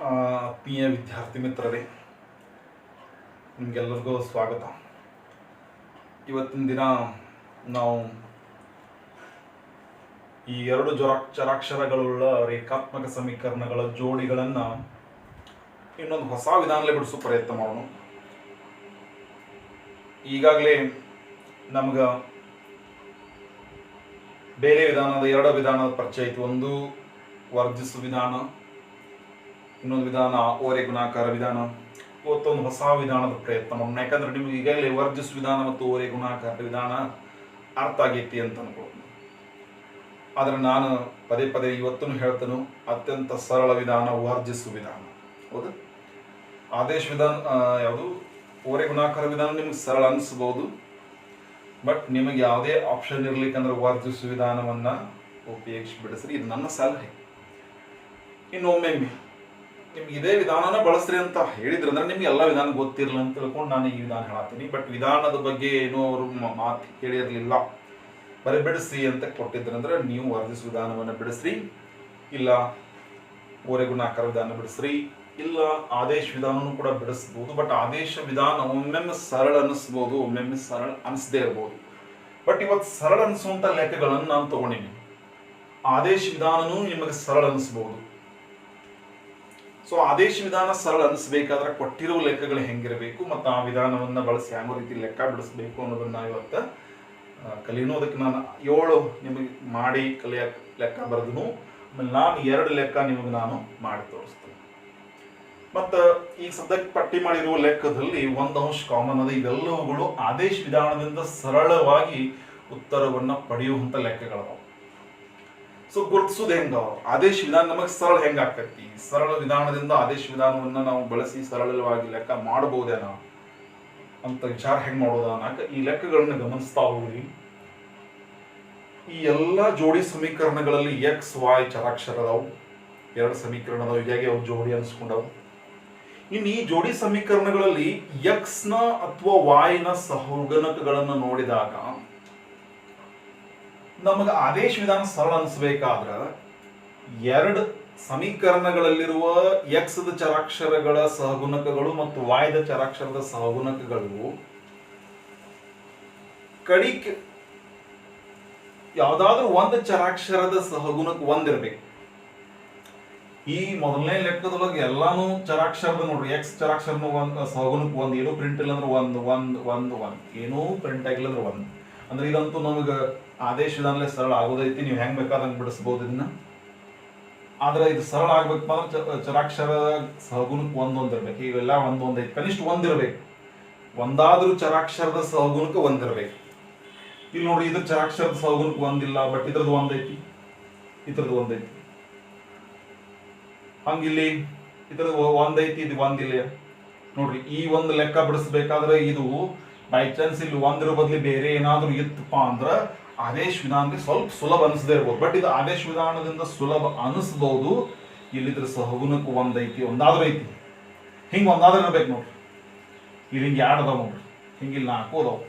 ಆತ್ಮೀಯ ವಿದ್ಯಾರ್ಥಿ ಮಿತ್ರರೇ, ನಿಮಗೆಲ್ಲರಿಗೂ ಸ್ವಾಗತ. ಇವತ್ತಿನ ದಿನ ನಾವು ಈ ಎರಡು ಚರಾಕ್ಷರಗಳುಳ್ಳ ರೇಖಾತ್ಮಕ ಸಮೀಕರಣಗಳ ಜೋಡಿಗಳನ್ನು ಇನ್ನೊಂದು ಹೊಸ ವಿಧಾನದಲ್ಲಿ ಬಿಡಿಸೋ ಪ್ರಯತ್ನ ಮಾಡೋಣ. ಈಗಾಗಲೇ ನಮ್ಗೆ ಬೇರೆ ಎರಡು ವಿಧಾನದ ಪರಿಚಯ ಐತಿ. ಒಂದು ವರ್ಜಿಸು ವಿಧಾನ, ಇನ್ನೊಂದು ವಿಧಾನ ಓರೆ ಗುಣಾಕಾರ ವಿಧಾನ. ಇವತ್ತೊಂದು ಹೊಸ ವಿಧಾನದ ಪ್ರಯತ್ನ ಮಾಡೋಣ. ಯಾಕಂದ್ರೆ ನಿಮ್ಗೆ ಈಗಾಗಲೇ ವರ್ಜಿಸು ವಿಧಾನ ಮತ್ತು ಓರೆ ಗುಣಾಕಾರ ವಿಧಾನ ಅರ್ಥ ಆಗೈತಿ ಅಂತ ಅನ್ಕೊಳ್ತೀನಿ. ಆದ್ರೆ ನಾನು ಪದೇ ಪದೇ ಇವತ್ತೂ ಹೇಳ್ತೇನೆ, ಅತ್ಯಂತ ಸರಳ ವಿಧಾನ ವರ್ಜಿಸು ವಿಧಾನ. ಹೌದು, ಆದೇಶ ವಿಧಾನ ಯಾವುದು ಓರೆ ಗುಣಾಕಾರ ವಿಧಾನ ನಿಮ್ಗೆ ಸರಳ ಅನಿಸ್ಬೋದು, ಬಟ್ ನಿಮಗೆ ಯಾವುದೇ ಆಪ್ಷನ್ ಇರ್ಲಿಕ್ಕಂದ್ರೆ ವರ್ಜಿಸು ವಿಧಾನವನ್ನ ಉಪಯೋಗಿಸಿ ಬಿಡಿಸ್ರಿ. ಇದು ನನ್ನ ಸಲಹೆ. ಇನ್ನೊಮ್ಮೆ ನಿಮ್ಗೆ ಇದೇ ವಿಧಾನನ ಬಳಸ್ರಿ ಅಂತ ಹೇಳಿದ್ರೆ ಅಂದ್ರೆ ನಿಮ್ಗೆ ಎಲ್ಲ ವಿಧಾನ ಗೊತ್ತಿರಲಿಲ್ಲ ಅಂತ ತಿಳ್ಕೊಂಡು ನಾನು ಈ ವಿಧಾನ ಹೇಳತ್ತೀನಿ. ಬಟ್ ವಿಧಾನದ ಬಗ್ಗೆ ಏನೋ ಅವರು ಮಾತು ಹೇಳಿರಲಿಲ್ಲ, ಬರೀ ಬಿಡಿಸ್ರಿ ಅಂತ ಕೊಟ್ಟಿದ್ರಂದ್ರೆ ನೀವು ವರ್ಜಿಸು ವಿಧಾನವನ್ನು ಬಿಡಿಸ್ರಿ, ಇಲ್ಲ ಓರೆ ಗುಣಾಕಾರ ವಿಧಾನ ಬಿಡಿಸ್ರಿ, ಇಲ್ಲ ಆದೇಶ ವಿಧಾನನೂ ಕೂಡ ಬಿಡಿಸ್ಬೋದು. ಬಟ್ ಆದೇಶ ವಿಧಾನ ಒಮ್ಮೆಮ್ಮೆ ಸರಳ ಅನಿಸ್ಬೋದು, ಒಮ್ಮೆಮ್ಮೆ ಸರಳ ಅನಿಸದೇ ಇರ್ಬೋದು. ಬಟ್ ಇವತ್ತು ಸರಳ ಅನಿಸುವಂಥ ಲೆಕ್ಕಗಳನ್ನು ನಾನು ತಗೊಂಡಿನಿ. ಆದೇಶ ವಿಧಾನನೂ ನಿಮಗೆ ಸರಳ ಅನಿಸ್ಬೋದು. ಸೊ ಆದೇಶ ವಿಧಾನ ಸರಳ ಅನಿಸ್ಬೇಕಾದ್ರೆ ಕೊಟ್ಟಿರೋ ಲೆಕ್ಕಗಳು ಹೆಂಗಿರಬೇಕು ಮತ್ತು ಆ ವಿಧಾನವನ್ನು ಬಳಸಿ ಯಾವ ರೀತಿ ಲೆಕ್ಕ ಬಿಡಿಸ್ಬೇಕು ಅನ್ನೋದನ್ನ ಇವತ್ತು ಕಲಿಯೋದಕ್ಕೆ ನಾನು 7 ನಿಮಗೆ ಮಾಡಿ ಕಲಿಯಕ್ಕೆ ಲೆಕ್ಕ ಬರೆದನು. ಆಮೇಲೆ ನಾನು 2 ಲೆಕ್ಕ ನಿಮಗೆ ನಾನು ಮಾಡಿ ತೋರಿಸ್ತೇನೆ. ಮತ್ತು ಈಗ ಸದ್ಯಕ್ಕೆ ಪಟ್ಟಿ ಮಾಡಿರುವ ಲೆಕ್ಕದಲ್ಲಿ ಒಂದು ಅಂಶ ಕಾಮನ್ ಅದ. ಇವೆಲ್ಲವುಗಳು ಆದೇಶ ವಿಧಾನದಿಂದ ಸರಳವಾಗಿ ಉತ್ತರವನ್ನು ಪಡೆಯುವಂಥ ಲೆಕ್ಕಗಳದಾವ. ಸೊ ಗುರುತಿಸೋದು ಹೆಂಗ, ಆದೇಶ ವಿಧಾನ ನಮಗೆ ಸರಳ ಹೆಂಗ ಆಗ್ತೈತಿ, ಸರಳ ವಿಧಾನದಿಂದ ಆದೇಶ ವಿಧಾನವನ್ನು ನಾವು ಬಳಸಿ ಸರಳವಾಗಿ ಲೆಕ್ಕ ಮಾಡಬಹುದೇನೋ ಅಂತ ವಿಚಾರ ಹೆಂಗ್ ಮಾಡೋದ ಅನ್ನಕ ಈ ಲೆಕ್ಕಗಳನ್ನ ಗಮನಿಸ್ತಾ ಹೋಗ್ರಿ. ಈ ಎಲ್ಲ ಜೋಡಿ ಸಮೀಕರಣಗಳಲ್ಲಿ ಎಕ್ಸ್ ವೈ ಚರಾಕ್ಷರ ಅದಾವು. 2 ಸಮೀಕರಣ ಅದಾವ, ಹೀಗಾಗಿ ಅವು ಜೋಡಿ ಅನ್ಸ್ಕೊಂಡವು. ಇನ್ನು ಈ ಜೋಡಿ ಸಮೀಕರಣಗಳಲ್ಲಿ ಎಕ್ಸ್ ನ ಅಥವಾ ವಾಯ್ ನ ಸಹಗುಣಕಗಳನ್ನು ನೋಡಿದಾಗ ನಮಗೆ ಆದೇಶ ವಿಧಾನ ಸರಳ ಅನಿಸ್ಬೇಕಾದ್ರ 2 ಸಮೀಕರಣಗಳಲ್ಲಿರುವ ಎಕ್ಸ್ ದ ಚರಾಕ್ಷರಗಳ ಸಹಗುಣಕಗಳು ಮತ್ತು ವಾಯ್ ದ ಚರಾಕ್ಷರದ ಸಹಗುಣಕಗಳು ಕಡಿಕ್ ಯಾವ್ದಾದ್ರೂ ಒಂದು ಚರಾಕ್ಷರದ ಸಹಗುಣಕ ಒಂದಿರ್ಬೇಕು. ಈ ಮೊದಲನೇ ಲೆಕ್ಕದೊಳಗೆ ಎಲ್ಲಾನು ಚರಾಕ್ಷರದ ನೋಡ್ರಿ, ಎಕ್ಸ್ ಚರಾಕ್ಷರನು ಒಂದು ಸಹಗುಣಕ ಒಂದು, ಏನೂ ಪ್ರಿಂಟ್ ಇಲ್ಲ ಅಂದ್ರೆ ಒಂದು ಏನೂ ಪ್ರಿಂಟ್ ಆಗಿಲ್ಲ ಅಂದ್ರೆ ಒಂದು. ಅಂದ್ರೆ ಇದಂತೂ ನಮಗೆ ಆದೇಶ ವಿಧಾನದಲ್ಲಿ ಸರಳ ಆಗೋದೈತಿ. ನೀವು ಹೆಂಗ್ ಬೇಕಾದಂಗೆ ಬಿಡಿಸ್ಬೋದು ಇದನ್ನ. ಆದ್ರೆ ಇದು ಸರಳ ಆಗ್ಬೇಕಪ್ಪ ಅಂದ್ರೆ ಚರಾಕ್ಷರ ಸಹಗುಣಕ ಒಂದೊಂದಿರ್ಬೇಕು. ಇವೆಲ್ಲ ಒಂದೊಂದೈತಿ, ಕನಿಷ್ಠ ಒಂದಿರ್ಬೇಕು. ಒಂದಾದ್ರೂ ಚರಾಕ್ಷರದ ಸಹಗುಣಕ ಒಂದಿರ್ಬೇಕು. ಇಲ್ಲಿ ನೋಡ್ರಿ, ಇದ್ರ ಚರಾಕ್ಷರದ ಸಹಗುಣಕ ಒಂದಿಲ್ಲ, ಬಟ್ ಇದ್ರದ್ದು ಒಂದೈತಿ, ಇದ್ರದ್ದು ಒಂದೈತಿ. ಹಂಗಿಲ್ಲಿ ಇದ್ರದ್ದು ಒಂದೈತಿ, ಇದು ಒಂದಿಲ್ಲ. ನೋಡ್ರಿ, ಈ ಒಂದು ಲೆಕ್ಕ ಬಿಡಿಸ್ಬೇಕಾದ್ರೆ ಇದು ಬೈ ಚಾನ್ಸ್ ಇಲ್ಲಿ ಒಂದಿರೋ ಬದಲಿ ಬೇರೆ ಏನಾದ್ರೂ ಇತ್ತಪ್ಪ ಅಂದ್ರೆ ಆದೇಶ ವಿಧಾನಕ್ಕೆ ಸ್ವಲ್ಪ ಸುಲಭ ಅನಿಸದೇ ಇರ್ಬೋದು. ಬಟ್ ಇದು ಆದೇಶ ವಿಧಾನದಿಂದ ಸುಲಭ ಅನಿಸ್ಬಹುದು. ಇಲ್ಲಿದ್ರ ಸಹಗುಣಕ ಒಂದೈತಿ, ಒಂದಾದ್ರೂ ಐತಿ. ಹಿಂಗೆ ಒಂದಾದ್ರೂ ಇರ್ಬೇಕು ನೋಡ್ರಿ. ಇಲ್ಲಿ ಹಿಂಗೆ 2 ಅದಾವ ನೋಡ್ರಿ, ಹಿಂಗಿಲ್ಲಿ 4 ಅದಾವ,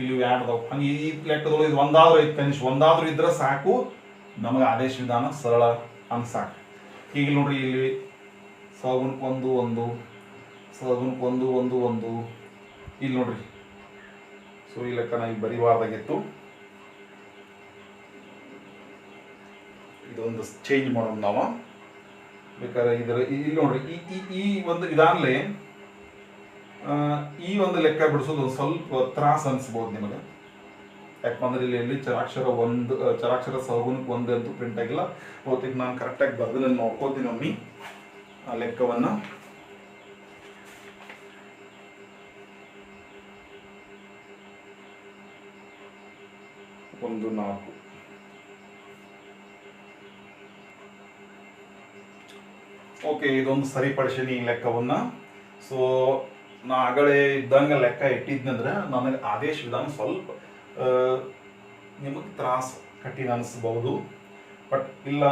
ಇಲ್ಲಿ 2 ಅದಾವ. ಹಂಗೆ ಈ ಲೆಕ್ಕದೊಳಗೆ ಇದು ಒಂದಾದ್ರೂ ಐತಿ, ಕನಿಷ್ಠ ಒಂದಾದ್ರೂ ಇದ್ರೆ ಸಾಕು ನಮಗೆ ಆದೇಶ ವಿಧಾನ ಸರಳ ಅನ್ಸಾಕ. ಈಗ ನೋಡ್ರಿ, ಇಲ್ಲಿ ಸಹಗುಣಕ ಒಂದು ಸಹಗುಣಕ ಒಂದು ಇಲ್ಲಿ ನೋಡ್ರಿ. ಸೊ ಈ ಲೆಕ್ಕ ನಾವು ಬರಿವಾರ್ದಾಗಿತ್ತು. ಇದೊಂದು ಚೇಂಜ್ ಮಾಡೋಣ ನಾವು ಬೇಕಾದ್ರೆ. ಇಲ್ಲಿ ನೋಡ್ರಿ, ಈ ಒಂದು ವಿಧಾನಲೆ ಈ ಒಂದು ಲೆಕ್ಕ ಬಿಡಿಸೋದು ಒಂದು ಸ್ವಲ್ಪ ತ್ರಾಸ ಅನ್ಸ್ಬೋದು ನಿಮಗೆ. ಯಾಕಂದ್ರೆ ಇಲ್ಲಿ ಚರಾಕ್ಷರ ಸಹಗುಣಕ ಒಂದು ಅಂತೂ ಪ್ರಿಂಟ್ ಆಗಿಲ್ಲ. ಹೋಗ್ತಿಗೆ ನಾನು ಕರೆಕ್ಟಾಗಿ ಬರ್ದು ನಾನು ನೋಡ್ಕೋತೀನಿ ಒಮ್ಮೆ ಆ ಲೆಕ್ಕವನ್ನು. ಒಂದು 4. ಓಕೆ, ಇದೊಂದು ಸರಿಪಡಿಸೀನಿ ಈ ಲೆಕ್ಕವನ್ನ. ಸೊ ನಾ ಆಗಲೇ ಇದ್ದಂಗೆ ಲೆಕ್ಕ ಇಟ್ಟಿದ್ನಂದ್ರೆ ನನಗೆ ಆದೇಶ ವಿಧಾನ ಸ್ವಲ್ಪ ನಿಮಗೆ ತ್ರಾಸ ಕಠಿಣ ಅನಿಸ್ಬಹುದು. ಬಟ್ ಇಲ್ಲ,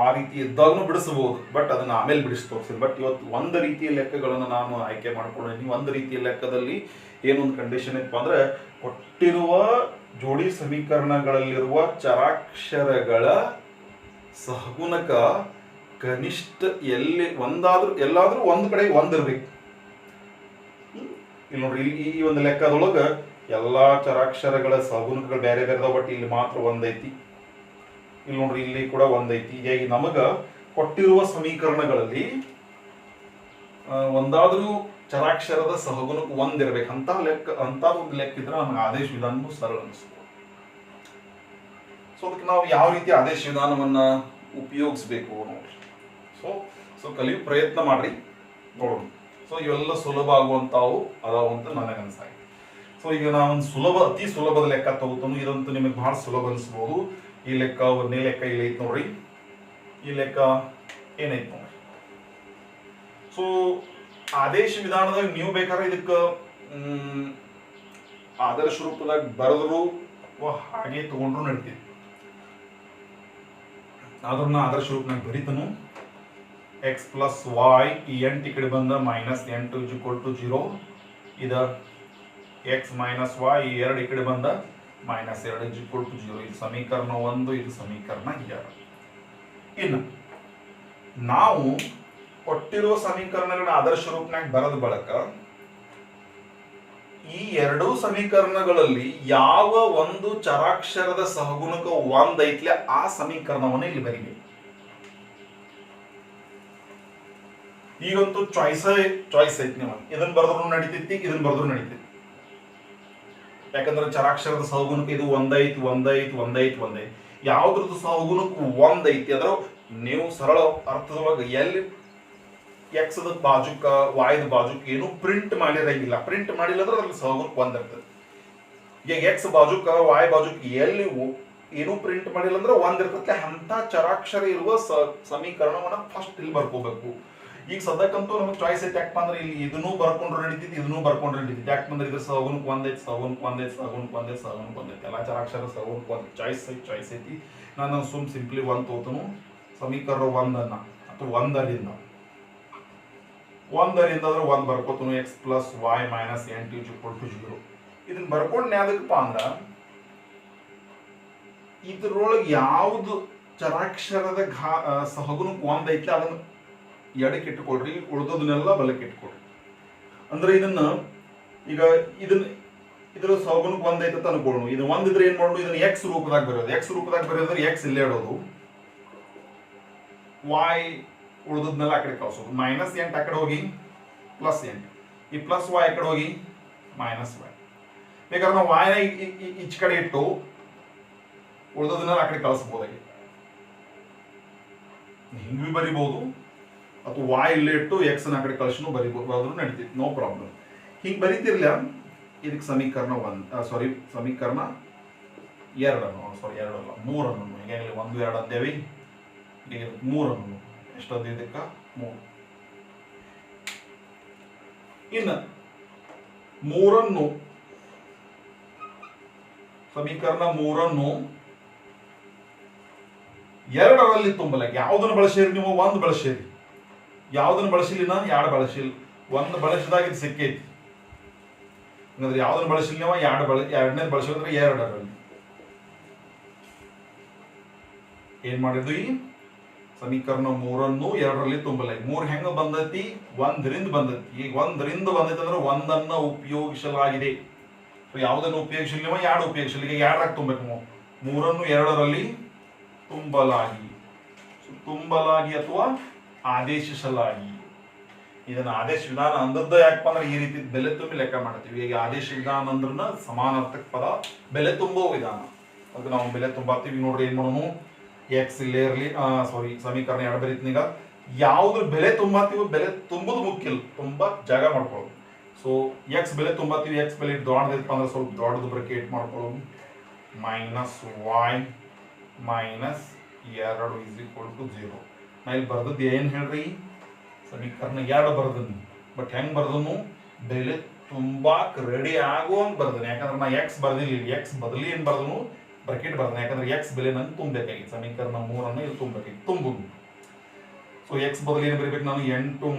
ಆ ರೀತಿ ಇದ್ದಾಗೂ ಬಿಡಿಸಬಹುದು, ಬಟ್ ಅದನ್ನ ಆಮೇಲೆ ಬಿಡಿಸಿ ತೋರಿಸ್ತೀನಿ. ಬಟ್ ಇವತ್ತು ಒಂದು ರೀತಿಯ ಲೆಕ್ಕಗಳನ್ನು ನಾನು ಆಯ್ಕೆ ಮಾಡ್ಕೊಂಡಿದ್ದೀನಿ. ಒಂದು ರೀತಿಯ ಲೆಕ್ಕದಲ್ಲಿ ಏನೊಂದು ಕಂಡೀಷನ್ ಇತ್ತು ಅಂದ್ರೆ, ಕೊಟ್ಟಿರುವ ಜೋಡಿ ಸಮೀಕರಣಗಳಲ್ಲಿರುವ ಚರಾಕ್ಷರಗಳ ಸಹಗುಣಕ ಕನಿಷ್ಠ ಎಲ್ಲಿ ಎಲ್ಲಾದ್ರೂ ಒಂದು ಕಡೆ ಒಂದಿರ್ಬೇಕು. ಇಲ್ಲಿ ನೋಡ್ರಿ, ಈ ಒಂದು ಲೆಕ್ಕದೊಳಗೆ ಎಲ್ಲಾ ಚರಾಕ್ಷರಗಳ ಸಗುಣಕಗಳು ಬೇರೆ ಬೇರೆ ಅದಾವ, ಬಟ್ ಇಲ್ಲಿ ಮಾತ್ರ ಒಂದೈತಿ. ಇಲ್ಲಿ ನೋಡ್ರಿ, ಇಲ್ಲಿ ಕೂಡ ಒಂದೈತಿ. ಹೀಗಾಗಿ ನಮಗ ಕೊಟ್ಟಿರುವ ಸಮೀಕರಣಗಳಲ್ಲಿ ಒಂದಾದ್ರೂ ಚರಾಕ್ಷರದ ಸಹಗುಣಕ ಒಂದಿರ್ಬೇಕು ಅಂತ ಒಂದು ಲೆಕ್ಕ ಇದ್ರೆ ನಮ್ಗೆ ಆದೇಶ ವಿಧಾನ ಸರಳ ಅನಿಸ್ಬೋದು. ಸೊ ಅದಕ್ಕೆ ನಾವು ಯಾವ ರೀತಿ ಆದೇಶ ವಿಧಾನವನ್ನ ಉಪಯೋಗಿಸ್ಬೇಕು ನೋಡ್ರಿ. ಸೊ ಕಲಿಯೋ ಪ್ರಯತ್ನ ಮಾಡ್ರಿ, ನೋಡ್ರಿ. ಸೊ ಇವೆಲ್ಲ ಸುಲಭ ಆಗುವಂತಾವು ಅದಾವು ಅಂತ ನನಗನ್ಸಾಯ್ತು. ಸೊ ಈಗ ನಾವೊಂದು ಅತಿ ಸುಲಭದ ಲೆಕ್ಕ ತಗೋತಾನು. ಇದಂತೂ ನಿಮಗೆ ಬಹಳ ಸುಲಭ ಅನಿಸ್ಬೋದು. ಈ ಲೆಕ್ಕ ಒಂದನೇ ಲೆಕ್ಕ ಇಲ್ಲಿ ಐತಿ ನೋಡ್ರಿ. ಈ ಲೆಕ್ಕ ಏನೈತಿ ನೋಡ್ರಿ. ಸೊ ಆದೇಶ ವಿಧಾನದಾಗ ನೀವು ಬೇಕಾದ್ರೆ ಇದಕ್ಕೆ ಆದರ್ಶ ರೂಪದಾಗ ಬರೆದ್ರು ಹಾಗೆ ತಗೊಂಡ್ರು ನಡೀತೀವಿ. ಆದ್ರೂ ಆದರ್ಶ ರೂಪನಾಗ ಬರೀತನು. ಎಕ್ಸ್ ಪ್ಲಸ್ ವೈ, ಈ 8 ಈ ಕಡೆ ಬಂದ -8 = 0. ಇದ ಎಕ್ಸ್ ಮೈನಸ್ ವೈ, ಈ 2 ಈ ಕಡೆ ಬಂದ -2 = 0. ಇದು ಸಮೀಕರಣ 1, ಇದು ಸಮೀಕರಣ 2. ಇನ್ನು ನಾವು ಕೊಟ್ಟಿರುವ ಸಮೀಕರಣಗಳನ್ನ ಆದರ್ಶ ರೂಪನಾಗ ಬರೆದ ಬಳಕ ಈ ಎರಡೂ ಸಮೀಕರಣಗಳಲ್ಲಿ ಯಾವ ಒಂದು ಚರಾಕ್ಷರದ ಸಹಗುಣಕ ಒಂದೈತ್ಲೆ ಆ ಸಮೀಕರಣವನ್ನ ಇಲ್ಲಿ ಬರೀಬೇಕು. ಈಗಂತೂ ಚಾಯ್ಸ್ ಐತಿ. ನೀವು ಇದನ್ನ ಬರೆದ್ರು ನಡೀತೈತಿ, ಇದನ್ನ ಬರೆದ್ರು ನಡೀತೈತಿ. ಯಾಕಂದ್ರೆ ಚರಾಕ್ಷರದ ಸಹಗುಣಕ ಇದು ಒಂದೈತಿ. ಯಾವ್ದ್ರದ್ದು ಸಹಗುಣಕ ಒಂದೈತಿ ಅದ್ರ ನೀವು ಸರಳ ಅರ್ಥದೊಳಗೆ ಎಲ್ಲಿ ಎಕ್ಸ್ ಬಾಜುಕ ವಾಯ್ದ ಬಾಜುಕ ಏನು ಪ್ರಿಂಟ್ ಮಾಡಿರಂಗಿಲ್ಲ. ಪ್ರಿಂಟ್ ಮಾಡಿಲ್ಲ ಅಂದ್ರೆ ಅದ್ರಲ್ಲಿ ಸಹಗುಣಕ ಒಂದಿರ್ತದೆ. ಈಗ ಎಕ್ಸ್ ಬಾಜುಕ ವಾಯ್ ಬಾಜುಕ ಎಲ್ಲಿ ಏನು ಪ್ರಿಂಟ್ ಮಾಡಿಲ್ಲ ಅಂದ್ರೆ ಒಂದಿರ್ತದೆ. ಅಂತ ಚರಾಕ್ಷರ ಇರುವ ಸಮೀಕರಣವನ್ನ ಫಸ್ಟ್ ಇಲ್ಲಿ ಬರ್ಕೋಬೇಕು. ಈಗ ಸದ್ಯಕ್ಕಂತೂ ನಮ್ಗೆ ಚಾಯ್ಸ್ ಐತೆ. ಯಾಕಪ್ಪ ಅಂದ್ರೆ ಇಲ್ಲಿ ಇದನ್ನೂ ಬರ್ಕೊಂಡ್ರೆ ನಡೀತಿತ್ತು, ಇದನ್ನೂ ಬರ್ಕೊಂಡ್ರೆ ನಡೀತಿತ್ತು. ಯಾಕಂದ್ರೆ ಇದ್ರ ಸಹಗುಣಕ ಒಂದೈತಿ. ಎಲ್ಲ ಚರಾಕ್ಷರ ಸಹಗುಣಕ ಒಂದು ಚಾಯ್ಸ್ ಐತಿ. ನಾನು ಸಿಂಪ್ಲಿ 1 ತೋತನು. ಸಮೀಕರಣ 1 ಅಥವಾ 1 ಆದ್ರೆ 1 ಬರ್ಕೋತನು. X plus Y -8 = 0. ಇದನ್ನ ಬರ್ಕೊಂಡ್ ಯಾವ್ದಕ್ಕಪ್ಪ ಅಂದ್ರ ಇದ್ರೊಳಗೆ ಯಾವ್ದು ಚರಾಕ್ಷರದ ಸಹಗುಣಕ ಒಂದೈತಿ ಅದನ್ನ ಎಡಕ್ಕೆ ಇಟ್ಕೊಳ್ರಿ, ಉಳಿದೋದನ್ನೆಲ್ಲ ಬಲಕ್ಕೆ ಇಟ್ಕೊಳ್ರಿ. ಅಂದ್ರೆ ಇದ್ರ ಸಹಗುಣಕ ಒಂದೈತೆ ಅಂತ ಅನ್ಕೊಳ್ಳೋಣ. ಇದು ಒಂದಿದ್ರೆ ಏನ್ ಮಾಡೋಣ, ಇದನ್ನ ಎಕ್ಸ್ ರೂಪದಾಗ ಬರೆಯೋದ್ರೆ ಎಕ್ಸ್ ಇಲ್ಲೇ ಇಡೋದು, ವಾಯ್ ಉಳಿದದ್ನೆಲ್ಲ ಆ ಕಡೆ ಕಳ್ಸೋದು. -8 ಆ ಕಡೆ ಹೋಗಿ +8, ಈ ಪ್ಲಸ್ ವಾಯ್ ಆ ಕಡೆ ಹೋಗಿ -y. ಬೇಕಾದ್ರೆ ನಾವು ವಾಯ್ನ ಈಚ್ ಕಡೆ ಇಟ್ಟು ಉಳಿದೋದನ್ನೆಲ್ಲ ಆ ಕಡೆ ಕಳಿಸ್ಬೋದಾಗಿ ಹಿಂಗ್ ಬರಿಬಹುದು, ಅಥವಾ ವಾಯ್ ಇಲ್ಲೇ ಇಟ್ಟು ಎಕ್ಸ್ ಆ ಕಡೆ ಕಳಿಸ್ನು ಬರಿಬಹುದು, ನಡೀತಿತ್ತು, ನೋ ಪ್ರಾಬ್ಲಮ್. ಹಿಂಗ್ ಬರೀತಿರ್ಲ ಇದಕ್ಕೆ ಸಮೀಕರಣ 2 2 3 ಈಗಾಗಲೇ 1 2 ಅಂದೇವಿ. ಈಗ 3 ಎಷ್ಟೊಂದು ಇದಕ್ಕ 3. ಇನ್ನು 3 ಸಮೀಕರಣ 3 2ರಲ್ಲಿ ತುಂಬಲಾಗಿ ಯಾವ್ದನ್ನು ಬಳಸಿರಿ ನೀವು? 1 ಬಳಸಿರಿ. ಯಾವ್ದನ್ನು ಬಳಸಿಲ್ಲ? 2 ಬಳಸಿಲ್ಲ. 1 ಬಳಸಿದಾಗ ಇದು ಸಿಕ್ಕೈತಿ. ಹಂಗಂದ್ರೆ ಯಾವ್ದನ್ನು ಬಳಸಿಲ್ಲ ನೀವು? 2ನೇ ಬಳಸಿದ್ರೆ 2ರಲ್ಲಿ ಏನ್ ಮಾಡಿದ್ವಿ? ಸಮೀಕರಣ 3 2ರಲ್ಲಿ ತುಂಬಲಾಗಿ. 3 ಹೆಂಗ ಬಂದೈತಿ? 1ರಿಂದ ಬಂದೈತಿ. ಈಗ 1ರಿಂದ ಬಂದೈತಿ ಅಂದ್ರೆ 1ಅನ್ನ ಉಪಯೋಗಿಸಲಾಗಿದೆ. ಯಾವ್ದನ್ನು ಉಪಯೋಗಿಸಿಲ್ಲ ನೀವು? 2 ಉಪಯೋಗಿಸಿಲ್ಲ. ಈಗ 2ರಾಗ ತುಂಬಬೇಕು ನಾವು. 3ಅನ್ನು 2ರಲ್ಲಿ ತುಂಬಲಾಗಿ ಅಥವಾ ಆದೇಶಿಸಲಾಗಿ. ಇದನ್ನ ಆದೇಶ ವಿಧಾನ ಅಂದದ್ದ ಯಾಕಪ್ಪ ಅಂದ್ರೆ ಈ ರೀತಿ ಬೆಲೆ ತುಂಬಿ ಲೆಕ್ಕ ಮಾಡ್ತೀವಿ. ಈಗ ಆದೇಶ ವಿಧಾನ ಅಂದ್ರನ ಸಮಾನಾರ್ಥಕ ಪದ ಬೆಲೆ ತುಂಬೋ ವಿಧಾನ. ಅದಕ್ಕೆ ನಾವು ಬೆಲೆ ತುಂಬಾತೀವಿ. ನೋಡ್ರಿ ಏನ್ ಮಾಡೋಣ, ಎಕ್ಸ್ ಇಲ್ಲೇ ಇರಲಿ. ಸಮೀಕರಣ 2 ಬರೀತೀನಿ. ಈಗ ಯಾವ್ದ್ರ ಬೆಲೆ ತುಂಬಾತೀವಿ, ಬೆಲೆ ತುಂಬುದು ಮುಖ್ಯ, ತುಂಬಾ ಜಾಗ ಮಾಡ್ಕೊಳ್ಳೋದು. ಸೊ ಎಕ್ಸ್ ಬೆಲೆ ತುಂಬಾತೀವಿ, ಎಕ್ಸ್ ಬೆಲೆ ದೊಡ್ಡದಿರ್ಪ ಅಂದ್ರೆ ಸ್ವಲ್ಪ ದೊಡ್ಡದು ಬ್ರಾಕೆಟ್ ಮಾಡ್ಕೊಳ್ಳೋದು. -y -2 = 0. ನಾ ಇಲ್ಲಿ ಬರ್ದದ್ದು ಏನ್ ಹೇಳ್ರಿ? ಸಮೀಕರಣ 2 ಬರ್ದನಿ. ಬಟ್ ಹೆಂಗ್ ಬರ್ದನು? ಬೆಲೆ ತುಂಬಾಕ್ ರೆಡಿ ಆಗುವಂಗ್ ಬರ್ದನಿ. ಯಾಕಂದ್ರೆ ನಾ ಎಕ್ಸ್ ಬರ್ದಿಲ್ಲ, ಎಕ್ಸ್ ಬದಲಿ ಏನ್ ಬರ್ದನು? ಬ್ರಾಕೆಟ್ ಬರ್ದನಿ. ಯಾಕಂದ್ರೆ ಎಕ್ಸ್ ಬೆಲೆ ನಂಗೆ ತುಂಬಬೇಕಾಗಿತ್ತು. ಸಮೀಕರಣ 3 ಇಲ್ಲಿ ತುಂಬಬೇಕಾಗಿತ್ತು, ತುಂಬುದು. ಸೊ ಎಕ್ಸ್ ಬದಲಿ ಏನು ಬರೀಬೇಕು ನಾನು? 8 -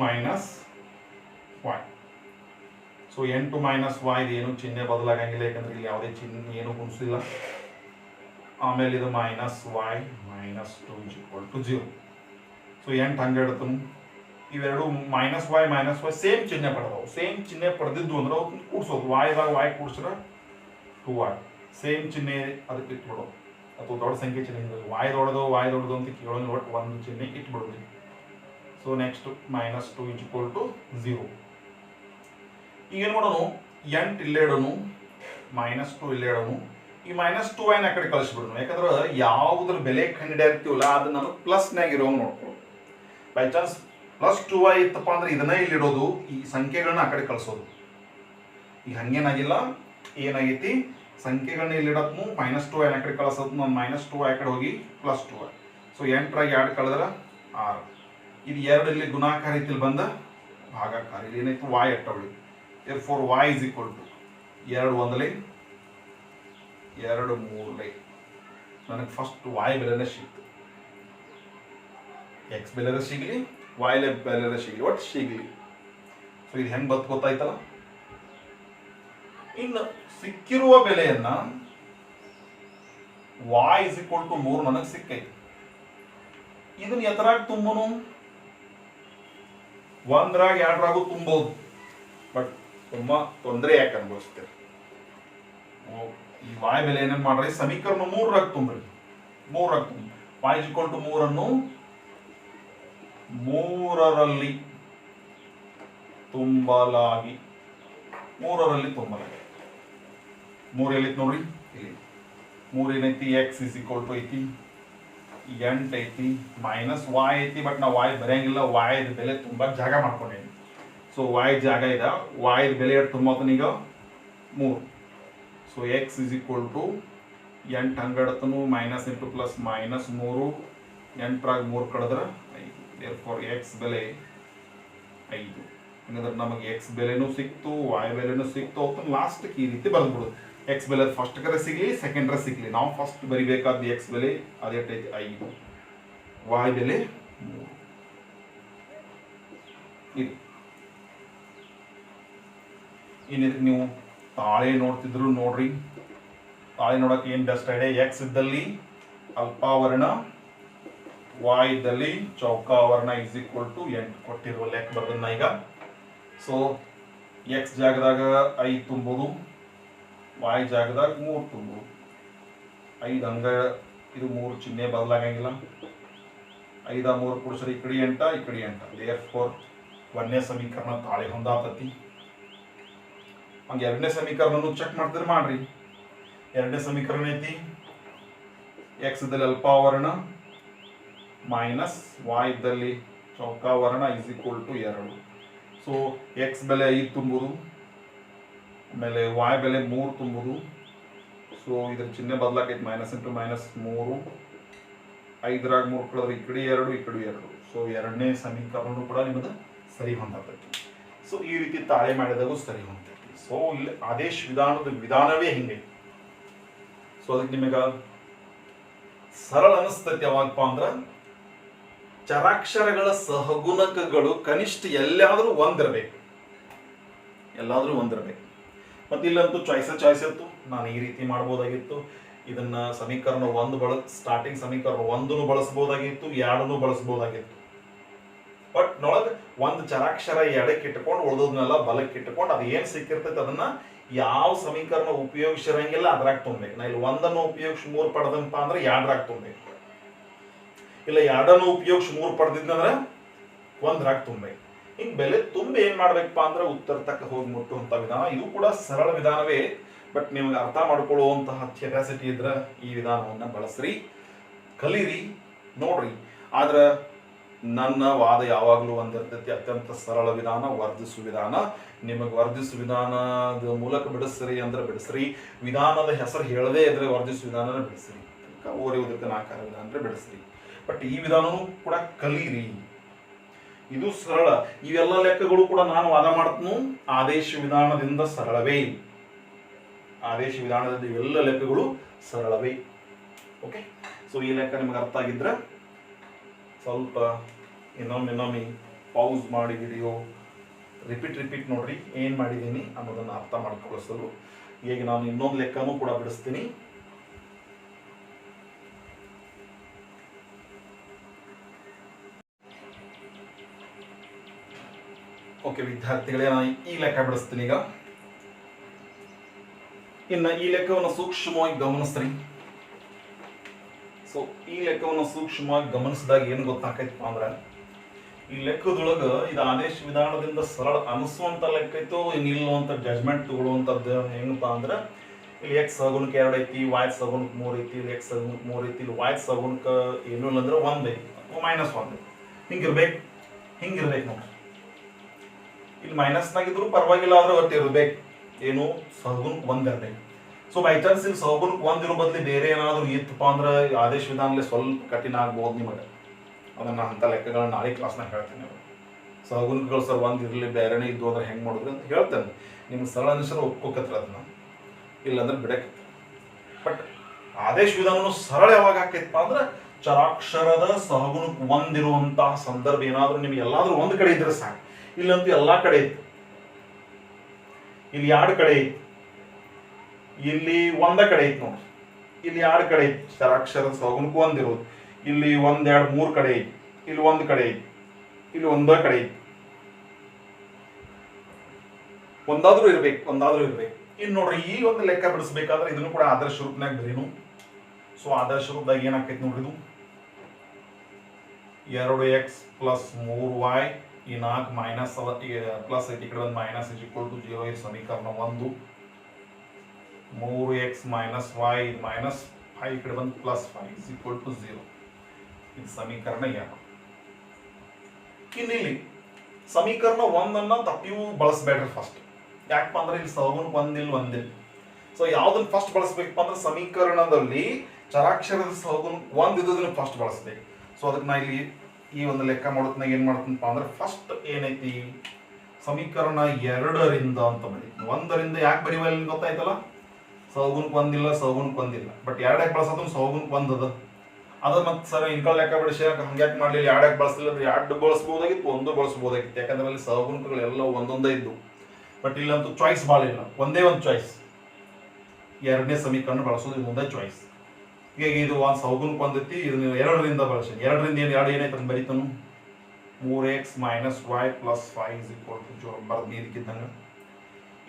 y. ಸೊ 8 - y ಏನು ಚಿಹ್ನೆ ಬದಲಾಗಂಗಿಲ್ಲ, ಯಾಕಂದ್ರೆ ಇಲ್ಲಿ ಯಾವುದೇ ಚಿಹ್ನೆ ಏನು ಗುಣಿಸಿಲ್ಲ. ಆಮೇಲೆ ಇದು -y -2 = 0. ಸೊ 8 ಹಂಗೆ ಇಡ್ತಾನು. ಇವೆರಡು ಮೈನಸ್ ವೈ ಸೇಮ್ ಚಿಹ್ನೆ ಪಡೆದವು. ಸೇಮ್ ಚಿಹ್ನೆ ಪಡೆದಿದ್ದು ಅಂದ್ರೆ ಅವು ಕೂಡ್ಸೋದು. ವಾಯ್ದಾಗ ವಾಯ್ ಕೂಡ್ಸ್ರ 2y ಸೇಮ್ ಚಿಹ್ನೆ ಅದಕ್ಕೆ ಇಟ್ಬಿಡೋದು. ಅಥವಾ ದೊಡ್ಡ ಸಂಖ್ಯೆ ಚಿಹ್ನೆ ವಾಯ್ ದೊಡ್ಡದು ಅಂತ ಕೇಳೋದು. ಒಟ್ಟು ಒಂದು ಚಿಹ್ನೆ ಇಟ್ಬಿಡೋದು. So next -2 = 0. ಈಗ ಏನು ಮಾಡೋಣ, 8 ಇಲ್ಲೇ ಇಡೋನು, -2 ಇಲ್ಲೇ ಇಡೋನು. ಈ -2y ಆ ಕಡೆ ಕಳಿಸ್ಬಿಡೋನು. ಯಾಕಂದ್ರೆ ಯಾವುದ್ರ ಬೆಲೆ ಕಂಡಿಡಿರ್ತೀವಲ್ಲ ಅದು ನಮಗೆ ಪ್ಲಸ್ನಾಗ ಇರೋ ನೋಡ್ಕೊಳ್ಳೋದು. ಬೈ ಚಾನ್ಸ್ +2y ಇತ್ತಪ್ಪ ಅಂದ್ರೆ ಇದನ್ನೇ ಇಲ್ಲಿಡೋದು, ಈ ಸಂಖ್ಯೆಗಳನ್ನ ಆ ಕಡೆ ಕಳಿಸೋದು. ಈಗ ಹಂಗೇನಾಗಿಲ್ಲ, ಏನಾಗೈತಿ, ಸಂಖ್ಯೆಗಳನ್ನ ಇಲ್ಲಿಡತ್ನು, -2y ಆ ಕಡೆ ಕಳಿಸೋದು. ನಾನು -2y ಆ ಕಡೆ ಹೋಗಿ +2y. ಸೊ 8ರಾಗ 2 ಕಳೆದ್ರೆ 6. ಇದು 2 ಇಲ್ಲಿ ಗುಣಾಕಾರ ರೀತಿಯಲ್ಲಿ ಬಂದ ಭಾಗಾಕಾರ. ಇಲ್ಲಿ ಏನಾಯ್ತು, y ಅಟ್ಟವಳಿ. therefore y = 2 1 2 3 ನನಗೆ ಫಸ್ಟ್ y ಬೆಲೆನೇ ಸಿಕ್ತು. x ಬೆಲೆ ಸಿಗಲಿ, y ಬೆಲೆ ಸಿಗಲಿ, ಒಟ್ಟು ಸಿಗಲಿ. ಸೊ ಇದು ಹೆಂಗೆ ಬತ್ತು ಗೊತ್ತಾಯ್ತಲ್ಲ. ಇನ್ನು ಸಿಕ್ಕಿರುವ ಬೆಲೆಯನ್ನ y = 3 ನನಗೆ ಸಿಕ್ಕೈತಿ. ಇದನ್ನ ಎತ್ತರಾಗ ತುಂಬನು, 1ರಾಗ 2ರಾಗೂ ತುಂಬೋದು. ಬಟ್ ತುಂಬಾ ತೊಂದರೆ ಯಾಕೆ ಅನುಭವಿಸ್ತೀರಿ. ಈ y ಬೆಲೆ ಏನೇನು ಮಾಡ್ರಿ, ಸಮೀಕರಣ 3ರಾಗ ತುಂಬ್ರಿ. 3ರಾಗ ತುಂಬ y = 3 ಅನ್ನು 3ರಲ್ಲಿ ತುಂಬಲಾಗಿ. 3ರಲ್ಲಿ ತುಂಬಲಾಗಿ. 3 ಎಲ್ಲಿತ್ತು ನೋಡ್ರಿ, ಇಲ್ಲಿ 3 ಏನೈತಿ, x = ಐತಿ, 8 ಐತಿ, -y ಐತಿ. ಬಟ್ ನಾವು y ಬರೆಯಂಗಿಲ್ಲ, y ಬೆಲೆ ತುಂಬಾ ಜಾಗ ಮಾಡ್ಕೊಂಡೇನಿ. ಸೊ y ಜಾಗ ಇದೆ, y ಬೆಲೆ ಎಷ್ಟು ತುಂಬಾತನ ಈಗ 3. ಸೊ x = 8 ಹಂಗಡತನು, -8 + -3, 8ರಾಗ 3 ಕಳೆದ್ರೆ 5. therefore x ಬೆಲೆ 5. ಹಂಗಂದ್ರೆ ನಮಗೆ x ಬೆಲೆನೂ ಸಿಕ್ತು, y ಬೆಲೆನೂ ಸಿಕ್ತು. ಅವತ್ತು ಲಾಸ್ಟ್ಗೆ ಈ ರೀತಿ ಬರೆದ್ಬಿಡೋದು. x ಬೆಲೆ ಫಸ್ಟ್ ಕರೆ ಸಿಗಲಿ, ಸೆಕೆಂಡ್ ಕರೆ ಸಿಗಲಿ, ನಾವು ಫಸ್ಟ್ ಬರಿಬೇಕಾದ x ಬೆಲೆ ಅದೇಟೈತಿ 5, y ಬೆಲೆ 3. ಇದು ಏನಿದೆ, ನೀವು ತಾಳೆ ನೋಡ್ತಿದ್ರು ನೋಡ್ರಿ. ತಾಳೆ ನೋಡಕ್ಕೆ ಏನು ಬೆಸ್ಟ್ ಐಡಿಯಾ, x ಇದ್ದಲ್ಲಿ ಅಲ್ಪಾವರ್ಣ, y ಇದ್ದಲ್ಲಿ ಚೌಕಾವರ್ಣ = 8 ಕೊಟ್ಟಿರುವ ಲೆಕ್ಕ ಬರ್ದನ್ನ ಈಗ. ಸೊ x ಜಾಗದಾಗ 5 ತುಂಬೋದು, y ಜಾಗದಾಗ 3 ತುಂಬೋದು. 5 ಹಂಗ ಇದು 3 ಚಿಹ್ನೆ ಬದಲಾಗಂಗಿಲ್ಲ. 5 3 ಕೂಡಿಸ್ರೆ ಈ ಕಡೆ 8 ಈ ಕಡೆ 8. therefore 1ನೇ ಸಮೀಕರಣ ತಾಳೆ ಹೊಂದಾತತಿ. ಹಂಗೆ 2ನೇ ಸಮೀಕರಣನು ಚೆಕ್ ಮಾಡ್ತಿದ್ರೆ ಮಾಡ್ರಿ. 2ನೇ ಸಮೀಕರಣ ಐತಿ, x ಇದ್ದಲ್ಲಿ ಅಲ್ಪಾವರ್ಣ ಮೈನಸ್ y ಇದ್ದಲ್ಲಿ ಚೌಕಾವರ್ಣ = 2. ಸೊ x ಬೆಲೆ 5 ತುಂಬುದು, ಆಮೇಲೆ y ಬೆಲೆ 3 ತುಂಬುದು. ಸೊ ಇದ್ರ ಚಿಹ್ನೆ ಬದಲಾಕೈತಿ, -× -3. 5ರಾಗ 3 ಕಳೆದ್ರೆ ಈ ಕಡೆ 2 ಈ ಕಡೆ 2. ಸೊ 2ನೇ ಸಮೀಕರಣ ಕೂಡ ನಿಮ್ಮದು ಸರಿ ಹೊಂದಾತೈತಿ. ಸೊ ಈ ರೀತಿ ತಾಳೆ ಮಾಡಿದಾಗೂ ಸರಿ ಹೊಂದೈತಿ. ಸೊ ಇಲ್ಲಿ ಆದೇಶ ವಿಧಾನದ ವಿಧಾನವೇ ಹಿಂಗೆ. ಸೊ ಅದಕ್ಕೆ ನಿಮಗೆ ಸರಳ ಅನಿಸ್ತೈತಿ ಯಾವಾಗಪ್ಪ ಅಂದ್ರೆ, ಚರಾಕ್ಷರಗಳ ಸಹಗುಣಕಗಳು ಕನಿಷ್ಠ ಎಲ್ಲಾದ್ರೂ ಒಂದಿರಬೇಕು. ಮತ್ತೆ ಇಲ್ಲಂತೂ ಚಾಯ್ಸ್ ಇತ್ತು. ನಾನು ಈ ರೀತಿ ಮಾಡ್ಬೋದಾಗಿತ್ತು. ಇದನ್ನ ಸಮೀಕರಣ 1 ಸ್ಟಾರ್ಟಿಂಗ್ ಸಮೀಕರಣ 1 ಬಳಸಬಹುದಾಗಿತ್ತು, 2 ಬಳಸಬಹುದಾಗಿತ್ತು. ಬಟ್ ನೊಳಗೆ ಒಂದು ಚರಾಕ್ಷರ ಎಡಕ್ಕೆ ಇಟ್ಕೊಂಡು ಉಳಿದೋದ್ನೆಲ್ಲ ಬಲಕ್ಕೆ ಇಟ್ಕೊಂಡು ಅದು ಏನು ಸಿಕ್ಕಿರ್ತೈತೆ ಅದನ್ನ ಯಾವ ಸಮೀಕರಣ ಉಪಯೋಗಿಸಿರಂಗಿಲ್ಲ ಅದ್ರಾಗ ತುಂಬಬೇಕು. ನಾ ಇಲ್ಲಿ 1 ಉಪಯೋಗಿಸಿ 3 ಪಡೆದನಪ್ಪ ಅಂದ್ರೆ 2ರಾಗ ತುಂಬಬೇಕು. ಇಲ್ಲ 2 ಉಪಯೋಗಿಸಿ 3 ಪಡೆದಿದ್ದಂದ್ರೆ 1ರಾಗ ತುಂಬಬೇಕು. ಹಿಂಗೆ ಬೆಲೆ ತುಂಬಿ ಏನ್ ಮಾಡ್ಬೇಕಪ್ಪ ಅಂದ್ರೆ ಉತ್ತರ ತಕ್ಕ ಹೋಗಿ ಮುಟ್ಟುವಂತ ವಿಧಾನ. ಇದು ಕೂಡ ಸರಳ ವಿಧಾನವೇ. ಬಟ್ ನಿಮ್ಗೆ ಅರ್ಥ ಮಾಡ್ಕೊಳ್ಳುವಂತಹ ಕೆಪಾಸಿಟಿ ಇದ್ರೆ ಈ ವಿಧಾನವನ್ನ ಬಳಸ್ರಿ, ಕಲೀರಿ, ನೋಡ್ರಿ. ಆದ್ರೆ ನನ್ನ ವಾದ ಯಾವಾಗಲೂ ಒಂದಿರ್ತೈತಿ, ಅತ್ಯಂತ ಸರಳ ವಿಧಾನ ವರ್ಧಿಸು ವಿಧಾನ. ನಿಮಗೆ ವರ್ಧಿಸು ವಿಧಾನದ ಮೂಲಕ ಬಿಡಿಸ್ರಿ ಅಂದ್ರೆ ಬಿಡಿಸ್ರಿ, ವಿಧಾನದ ಹೆಸರು ಹೇಳದೇ ಇದ್ರೆ ವರ್ಧಿಸು ವಿಧಾನನ ಬಿಡಿಸ್ರಿ, ಓರೆ ಉದಿತ ಆಕಾರ ವಿಧಾನ ಅಂದ್ರೆ ಬಿಡಿಸ್ರಿ. ಬಟ್ ಈ ವಿಧಾನನೂ ಕೂಡ ಕಲೀರಿ, ಇದು ಸರಳ. ಇವೆಲ್ಲ ಲೆಕ್ಕಗಳು ಕೂಡ ನಾನು ವಾದ ಮಾಡ್ತೀನಿ ಆದೇಶ ವಿಧಾನದಿಂದ ಸರಳವೇ. ಆದೇಶ ವಿಧಾನದಿಂದ ಇವೆಲ್ಲ ಲೆಕ್ಕಗಳು ಸರಳವೇ. ಓಕೆ, ಸೊ ಈ ಲೆಕ್ಕ ನಿಮಗೆ ಅರ್ಥ ಆಗಿದ್ರೆ ಸ್ವಲ್ಪ ಇನ್ನೊಮ್ಮೆ ಪೌಸ್ ಮಾಡಿ ವಿಡಿಯೋ ರಿಪೀಟ್ ನೋಡ್ರಿ ಏನು ಮಾಡಿದ್ದೀನಿ ಅನ್ನೋದನ್ನು ಅರ್ಥ ಮಾಡ್ಕೊಳ್ಳಿಸಲು. ಈಗ ನಾನು ಇನ್ನೊಂದು ಲೆಕ್ಕನೂ ಕೂಡ ಬಿಡಿಸ್ತೀನಿ. ಓಕೆ ವಿದ್ಯಾರ್ಥಿಗಳೇ, ನಾನು ಈ ಲೆಕ್ಕ ಬಿಡಿಸ್ತೀನಿ ಈಗ. ಇನ್ನು ಈ ಲೆಕ್ಕವನ್ನು ಸೂಕ್ಷ್ಮವಾಗಿ ಗಮನಿಸ್ರಿ. ಸೊ ಈ ಲೆಕ್ಕವನ್ನು ಸೂಕ್ಷ್ಮವಾಗಿ ಗಮನಿಸಿದಾಗ ಏನು ಗೊತ್ತಾಕೈತಪ್ಪ ಅಂದ್ರೆ, ಈ ಲೆಕ್ಕದೊಳಗೆ ಇದು ಆದೇಶ ವಿಧಾನದಿಂದ ಸರಳ ಅನಿಸುವಂತ ಲೆಕ್ಕ ಐತೋ ಇನ್ನಿಲ್ಲೋ ಅಂತ ಜಜ್ಮೆಂಟ್ ತಗೊಳ್ಳುವಂಥದ್ದು ಹೆಂಗಪ್ಪ ಅಂದ್ರೆ, ಇಲ್ಲಿ ಎಕ್ಸ್ ಸಗುಣಕ್ಕೆ 2 ಐತಿ, ವಾಯ್ ಸಗುಣಕ್ಕೆ 3 ಐತಿ, ಇಲ್ಲಿ ಎಕ್ಸ್ ಸಗುಣಕ್ಕೆ 3 ಐತಿ, ಇಲ್ಲಿ ವಾಯ್ ಸಗುಣಕ್ಕೆ ಏನು ಇಲ್ಲ ಅಂದ್ರೆ 1 ಐತಿ ಅಥವಾ -1 ಹಿಂಗಿರ್ಬೇಕು. ನೋಡ್ರಿ, ಇಲ್ಲಿ ಮೈನಸ್ನಾಗಿದ್ರು ಪರವಾಗಿಲ್ಲ, ಆದ್ರೆ ಒಟ್ಟು ಇರ್ಬೇಕು ಏನು ಸಗುಣಕ್ಕೆ 1 ಇರ್ಬೇಕು. ಸೊ ಬೈ ಚಾನ್ಸ್ ಇಲ್ಲಿ ಸಗುಣಕ್ಕೆ 1 ಇರೋ ಬದಲಿ ಬೇರೆ ಏನಾದ್ರು ಇತ್ತಪ್ಪ ಅಂದ್ರೆ ಆದೇಶ ವಿಧಾನದಲ್ಲಿ ಸ್ವಲ್ಪ ಕಠಿಣ ಆಗ್ಬೋದು ನಿಮಗೆ. ಅದನ್ನ ಅಂತ ಲೆಕ್ಕಗಳನ್ನ ನಾಳೆ ಕ್ಲಾಸ್ನಾಗ ಹೇಳ್ತೇನೆ. ಸಗುಣಕಗಳು ಸರ್ 1 ಇರಲಿ ಬೇರೆನೇ ಇದ್ದು ಅಂದ್ರೆ ಹೆಂಗೆ ಮಾಡಿದ್ರು ಅಂತ ಹೇಳ್ತೇನೆ. ನಿಮ್ಗೆ ಸರಳ ಅನಿಸರ ಒಪ್ಕೋಕತ್ರ ಅದನ್ನ, ಇಲ್ಲಾಂದ್ರೆ ಬಿಡಕ್ಕೆ. ಬಟ್ ಆದೇಶ ವಿಧಾನನು ಸರಳ ಯಾವಾಗ ಆಕೈತಪ್ಪ ಅಂದ್ರೆ, ಚರಾಕ್ಷರದ ಸಹಗುಣಕ್ಕೆ 1 ಇರುವಂತಹ ಸಂದರ್ಭ ಏನಾದ್ರೂ ನಿಮ್ಗೆ ಎಲ್ಲಾದ್ರೂ ಒಂದು ಕಡೆ ಇದ್ರೆ ಸಾಕು. ಇಲ್ಲಂತೂ ಎಲ್ಲಾ ಕಡೆ ಇತ್ತು, ಇಲ್ಲಿ 2 ಕಡೆ ಇತ್ತು, ಇಲ್ಲಿ 1 ಕಡೆ ಐತಿ ನೋಡ್ರಿ, ಇಲ್ಲಿ 2 ಕಡೆ ಐತಿ ಚರಾಕ್ಷರದ ಸಹಗುಣಕ್ಕೆ 1 ಇರೋದು. ಇಲ್ಲಿ 1 2 3 ಕಡೆ ಐತಿ, ಇಲ್ಲಿ 1 ಕಡೆ ಐತಿ, ಇಲ್ಲಿ 1 ಕಡೆ ಐತಿ. ಒಂದಾದ್ರೂ ಇರ್ಬೇಕು. ಇನ್ನು ನೋಡ್ರಿ, ಈ ಒಂದು ಲೆಕ್ಕ ಬಿಡಿಸ್ಬೇಕಾದ್ರೆ ಇದನ್ನು ಕೂಡ ಆದರ್ಶ ರೂಪನಾಗ ಬರೀನು. ಸೊ ಆದರ್ಶ ರೂಪದಾಗ ಏನಾಕೈತಿ ನೋಡ್ರಿ, ಇದು 2x + 3y, ಈ 4 ಮೈನಸ್ ಪ್ಲಸ್ ಐತಿ, ಈ ಕಡೆ ಒಂದು ಮೈನಸ್ = 0. ಈ ಸಮೀಕರಣ 1. 3x - y -5, ಈ ಕಡೆ ಬಂದು +5 = 0. ಇದು ಸಮೀಕರಣ 2. ಇನ್ನಿಲ್ಲಿ ಸಮೀಕರಣ 1 ಅನ್ನ ತಪ್ಪಿಯೂ ಬಳಸಬೇಡ್ರಿ ಫಸ್ಟ್. ಯಾಕಪ್ಪ ಅಂದ್ರೆ ಇಲ್ಲಿ ಸಗುಣಕ್ಕೆ 1 ಇಲ್ಲ, 1 ಇಲ್ಲ. ಸೊ ಯಾವ್ದನ್ನ ಫಸ್ಟ್ ಬಳಸಬೇಕಪ್ಪ ಅಂದ್ರೆ, ಸಮೀಕರಣದಲ್ಲಿ ಚರಾಕ್ಷರದ ಸಹಗುಣಕ್ಕೆ 1 ಇದ್ದದನ್ನ ಫಸ್ಟ್ ಬಳಸಬೇಕು. ಸೊ ಅದಕ್ಕೆ ನಾ ಇಲ್ಲಿ ಈ ಒಂದು ಲೆಕ್ಕ ಮಾಡೋದ್ನಾಗ ಏನ್ ಮಾಡ್ತೀನಪ್ಪ ಅಂದ್ರೆ, ಫಸ್ಟ್ ಏನೈತಿ ಸಮೀಕರಣ 2ರಿಂದ ಅಂತ ಬರೀ. 1ರಿಂದ ಯಾಕೆ ಬರೀವಲ್ಲ ಗೊತ್ತಾಯ್ತಲ್ಲ, ಸಹಗುಣಕ್ಕೆ 1 ಇಲ್ಲ, ಸಹಗುಣಕ್ಕೆ 1 ಇಲ್ಲ. ಬಟ್ 2 ಯಾಕೆ ಬಳಸೋದು, ಸಹಗುಣಕ್ಕೆ 1 ಅದ ಮತ್ತೆ ಸರ್ ಇನ್ಕಲ್ ಲೆಕ್ಕ ಬಿಡಿಸಿ ಹಂಗ್ಯಾಕೆ ಮಾಡಲಿ, 2 ಯಾಕೆ ಬಳಸಲಿಲ್ಲ ಅಂದ್ರೆ 2 ಬಳಸ್ಬೋದಾಗಿತ್ತು, 1 ಬಳಸ್ಬೋದಾಗಿತ್ತು. ಯಾಕಂದ್ರೆ ಅಲ್ಲಿ ಸಹಗುಣಕಗಳೆಲ್ಲ ಒಂದೊಂದೇ ಇದ್ದು. ಬಟ್ ಇಲ್ಲಂತೂ ಚಾಯ್ಸ್ ಭಾಳ ಇಲ್ಲ, ಒಂದೇ ಒಂದು ಚಾಯ್ಸ್, 2ನೇ ಸಮೀಕರಣ ಬಳಸೋದು ಮುಂದೆ ಚಾಯ್ಸ್. ಈಗ ಇದು ಒಂದು ಸಹಗುಣಕ್ಕೆ 1 ಐತಿ, ಇದನ್ನ 2ರಿಂದ ಬಳಸಿ. 2ರಿಂದ ಏನು ಏನಾಯ್ತು ಅಂತ ಬರೀತಾನು, 3x - y + 5 = 0 ಬರ್ದು ಇದಕ್ಕಿದ್ದಂಗೆ.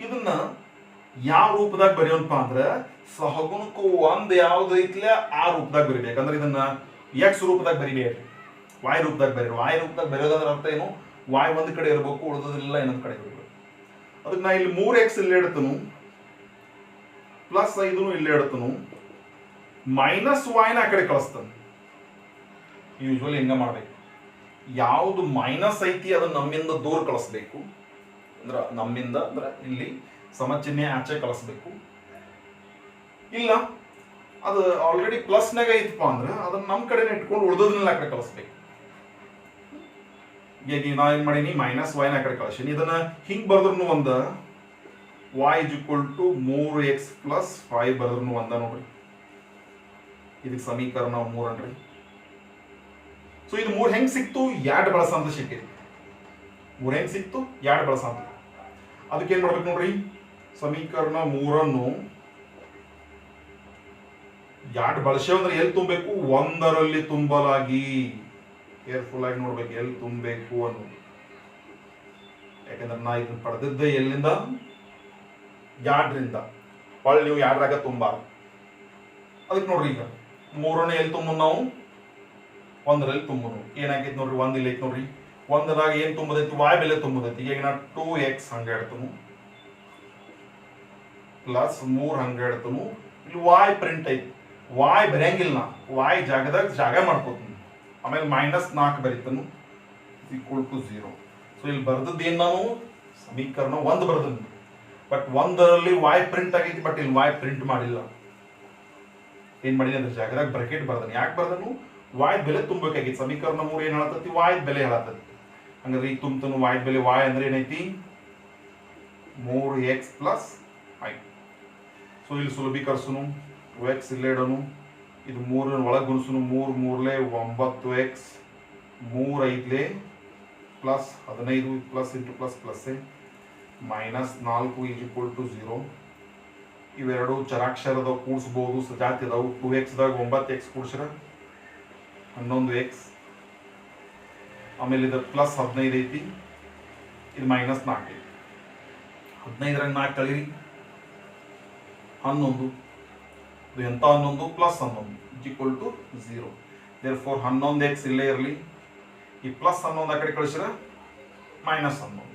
ಇದನ್ನ ಯಾವ ರೂಪದಾಗ ಬರೆಯೋಣಪ್ಪ ಅಂದ್ರೆ, ಸಹಗುಣಕ್ಕೂ 1 ಯಾವ್ದು ಐತಿಲ್ಲ ಆ ರೂಪದಾಗ ಬರಿಬೇಕು. ಅಂದ್ರೆ ಇದನ್ನ x ರೂಪದಾಗ ಬರಿಬೇಡ್ರಿ, y ರೂಪದಾಗ ಬರೀರಿ. y ರೂಪದಾಗ ಬರೆಯೋದಂದ್ರೆ ಅರ್ಥ ಏನು, y ಒಂದು ಕಡೆ ಇರಬೇಕು, ಉಳಿದೋದಿಲ್ಲ ಇನ್ನೊಂದು ಕಡೆ ಇರಬೇಕು. ಅದಕ್ಕೆ ನಾ ಇಲ್ಲಿ 3x ಇಲ್ಲಿ ಇಡ್ತನು, +5 ಇಲ್ಲಿ ಇಡ್ತನು, -y ನ ಆ ಕಡೆ ಕಳಿಸ್ತಾನೆ. ಯೂಶುವಲಿ ಹಿಂಗ ಮಾಡ್ಬೇಕು. ಯಾವುದು ಮೈನಸ್ ಐತಿ ಅದನ್ನ ನಮ್ಮಿಂದ ದೂರ ಕಳಿಸ್ಬೇಕು. ಅಂದ್ರೆ ನಮ್ಮಿಂದ ಅಂದ್ರೆ ಇಲ್ಲಿ ಸಮಚಿಹ್ನೆ ಆಚೆ ಕಳಿಸ್ಬೇಕು. ಇಲ್ಲ ಅದು ಆಲ್ರೆಡಿ ಪ್ಲಸ್ನಾಗ ಐತಪ್ಪ ಅಂದ್ರೆ ಅದನ್ನ ನಮ್ಮ ಕಡೆನೇ ಇಟ್ಕೊಂಡು ಉಳಿದೋದನ್ನೆಲ್ಲ ಆ ಕಡೆ ಕಳಿಸ್ಬೇಕು. ಈಗ ನಾ ಏನ್ ಮಾಡೀನಿ, -y ನ ಆ ಕಡೆ ಕಳಿಸೀನಿ. ಇದನ್ನ ಹಿಂಗ್ ಬರ್ದ್ರು ಒಂದ, y = 3x + 5 ಬರ್ದ್ರು ಒಂದ ನೋಡ್ರಿ. ಇದಕ್ಕೆ ಸಮೀಕರಣ 3 ಅನ್ರಿ. ಸೊ ಇದು 3 ಹೆಂಗ್ ಸಿಕ್ತು, 2 ಬಳಸಂತ ಸಿಕ್ಕಿರಿ. 3 ಹೆಂಗ್ ಸಿಕ್ತು, 2 ಬಳಸಂತ. ಅದಕ್ಕೆ ಏನ್ ಮಾಡ್ಬೇಕು ನೋಡ್ರಿ, ಸಮೀಕರಣ 3 2 ಬಳಸೇವ್ ಅಂದ್ರೆ ಎಲ್ಲಿ ತುಂಬಬೇಕು, 1ರಲ್ಲಿ ತುಂಬಲಾಗಿ. ಕೇರ್ಫುಲ್ ಆಗಿ ನೋಡ್ಬೇಕು ಎಲ್ಲಿ ತುಂಬಬೇಕು ಅನ್ನೋದು. ಯಾಕಂದ್ರೆ ನಾ ಇದನ್ನ ಪಡೆದಿದ್ದೆ ಎಲ್ಲಿಂದ, 2ರಿಂದ. ಹೊಳ್ಳಿ ನೀವು 2ರಾಗ ತುಂಬಾರ್ದು. ಅದಕ್ಕೆ ನೋಡ್ರಿ, ಈಗ 3ನೇ ಎಲ್ಲಿ ತುಂಬ, ನಾವು 1ರಲ್ಲಿ ತುಂಬನು. ಏನಾಗೈತಿ ನೋಡ್ರಿ, 1 ಇಲ್ಲಿ ಐತಿ ನೋಡ್ರಿ. 1ದಾಗ ಏನ್ ತುಂಬದೈತಿ, y ಬೆಲೆ ತುಂಬದೈತಿ. ಈಗ ನಾ 2x ಹಂಗ ಇಡ್ತನು, +3 ಹಂಗ ಇಡ್ತನು. ಇಲ್ಲಿ y ಪ್ರಿಂಟ್ ಐತಿ, y ಬರೆಯಂಗಿಲ್ಲ ನಾ, y ಜಾಗದಾಗ ಜಾಗ ಮಾಡ್ಕೋತೀನಿ. ಆಮೇಲೆ -4 ಬರೀತನು = 0. ಸೊ ಇಲ್ಲಿ ಬರ್ದದ್ದು ಏನ್, ನಾನು ಸಮೀಕರಣ 1 ಬರ್ದನು. ಬಟ್ 1ರಲ್ಲಿ y ಪ್ರಿಂಟ್ ಆಗೈತಿ, ಬಟ್ ಇಲ್ಲಿ y ಪ್ರಿಂಟ್ ಮಾಡಿಲ್ಲ. ಏನ್ ಮಾಡಿದೆ ಅಂದ್ರೆ ಜಾಗದಾಗ ಬ್ರಾಕೆಟ್ ಬರ್ದನು. ಯಾಕೆ ಬರ್ದನು, y ಬೆಲೆ ತುಂಬಬೇಕಾಗಿತ್ತು. ಸಮೀಕರಣ 3 ಏನ್ ಹೇಳತೈತಿ, y ಬೆಲೆ ಹೇಳತೈತಿ. ಹಂಗಾದ್ರೆ ಈಗ ತುಂಬತನು y ಬೆಲೆ. y ಅಂದ್ರೆ ಏನೈತಿ, 3x + 5. ಸೊ ಇಲ್ಲಿ ಸುಲಭೀಕರಿಸುನು, 2x ಇಲ್ಲೇ ಇಡೋನು, ಇದು 3 ಒಳಗೆ ಗುಣಿಸುನು. 3 3 9x, 3 5 +15 ಪ್ಲಸ್ × ಪ್ಲಸ್ +4 = 0. ಇವೆರಡು ಚರಾಕ್ಷರದ ಕೂಡಿಸಬಹುದು, ಸಜಾತಿ ಅದಾವು. 2x ದಾಗ 9x ಕೂಡಿಸ್ರ 11x. ಆಮೇಲೆ ಇದು +15 ಐತಿ, ಇದು -4 15 4 ಕಳೀರಿ 11 ಇದು ಎಂತ 11 +11 = 0. therefore 11x ಇಲ್ಲೇ ಇರಲಿ, ಈ +11 ಆ ಕಡೆ ಕಳಿಸಿದ್ರೆ -11.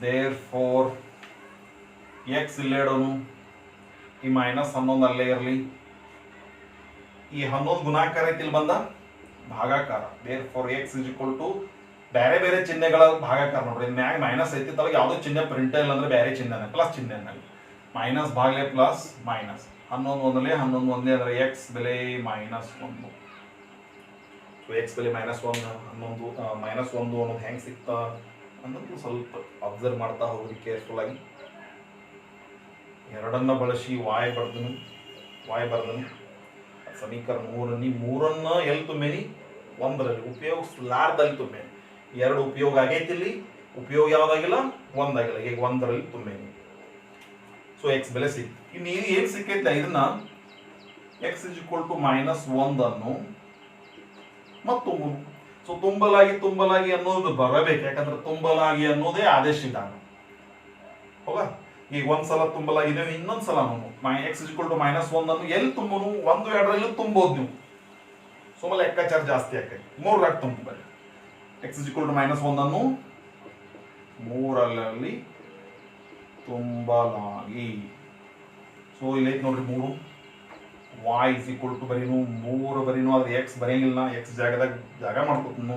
therefore x ಇಲ್ಲೇ ಇಡೋನು, ಈ -11 ಅಲ್ಲೇ ಇರಲಿ, ಈ 11 ಗುಣಾಕಾರ ಐತಿ ಇಲ್ಲಿ ಬಂದ ಭಾಗಾಕಾರ. therefore x = ಬೇರೆ ಬೇರೆ ಚಿಹ್ನೆಗಳ ಭಾಗಾಕಾರ ನೋಡ್ರಿ. ಮ್ಯಾಗ ಮೈನಸ್ ಐತಿ, ತಳಗ ಯಾವುದೋ ಚಿಹ್ನೆ ಪ್ರಿಂಟ್ ಇಲ್ಲ ಅಂದ್ರೆ ಬೇರೆ ಚಿಹ್ನೆ ಪ್ಲಸ್ ಚಿಹ್ನೆ ಮೈನಸ್ ಭಾಗಲೆ ಪ್ಲಸ್ ಮೈನಸ್. 11 ಒಂದಲೇ 11 ಒಂದೇ ಅಂದ್ರೆ x ಬೆಲೆ -1. x ಬೆಲೆ -1 11 -1 ಅನ್ನೋದು ಹೆಂಗೆ ಸಿಗ್ತಾ ಅನ್ನೋದು ಸ್ವಲ್ಪ ಅಬ್ಸರ್ವ್ ಮಾಡ್ತಾ ಹೋಗ್ರಿ ಕೇರ್ಫುಲ್ ಆಗಿ. ಎರಡನ್ನ ಬಳಸಿ y ಬರ್ದನು ಸಮೀಕರಣ 3 ಮೂರನ್ನ ಎಲ್ಲಿ ತುಂಬೇನಿ? 1ರಲ್ಲಿ ಉಪಯೋಗಿಸಲಾರ್ದಲ್ಲಿ ತುಂಬೇನಿ. 2 ಉಪಯೋಗ ಆಗೈತಿ, ಇಲ್ಲಿ ಉಪಯೋಗ ಯಾವ್ದಾಗಿಲ್ಲ? 1 ಆಗಿಲ್ಲ. ಈಗ 1ರಲ್ಲಿ ತುಂಬೇನಿ. ಸೊ x ಬೆಲೆ ಸಿಕ್ತು. ಇನ್ನು ಏನ್ ಸಿಕ್ಕೈತೆ ಇದನ್ನ x = -1 ಅನ್ನು ಮತ್ತು ಸೊ ತುಂಬಲಾಗಿ ಅನ್ನೋದು ಬರಬೇಕು. ಯಾಕಂದ್ರೆ ತುಂಬಲಾಗಿ ಅನ್ನೋದೇ ಆದೇಶ ವಿಧಾನ. ಹೌದಾ? ಈಗ ಒಂದ್ಸಲ ತುಂಬಲಾಗಿದೆ, ಇನ್ನೊಂದ್ಸಲ x = -1 ಅನ್ನು ಎಲ್ಲಿ ತುಂಬನು? 1 2ರಲ್ಲಿ ತುಂಬೋದು ನೀವು. ಸುಮ್ಮನೆ ಲೆಕ್ಕಾಚಾರ ಜಾಸ್ತಿ ಆಕೈತಿ. 3ರಾಗ ತುಂಬಬೇಕು. x = -1 ಅನ್ನು 3ರಲ್ಲಿ ತುಂಬಲಾಗಿ. ಸೊ ಇಲ್ಲಿ ಐತಿ ನೋಡ್ರಿ 3. y = ಬರೀನು 3 ಬರೀನು, ಆದ್ರೆ x ಬರೆಯಂಗಿಲ್ಲ. x ಜಾಗದಾಗ ಜಾಗ ಮಾಡ್ಕೊತನು,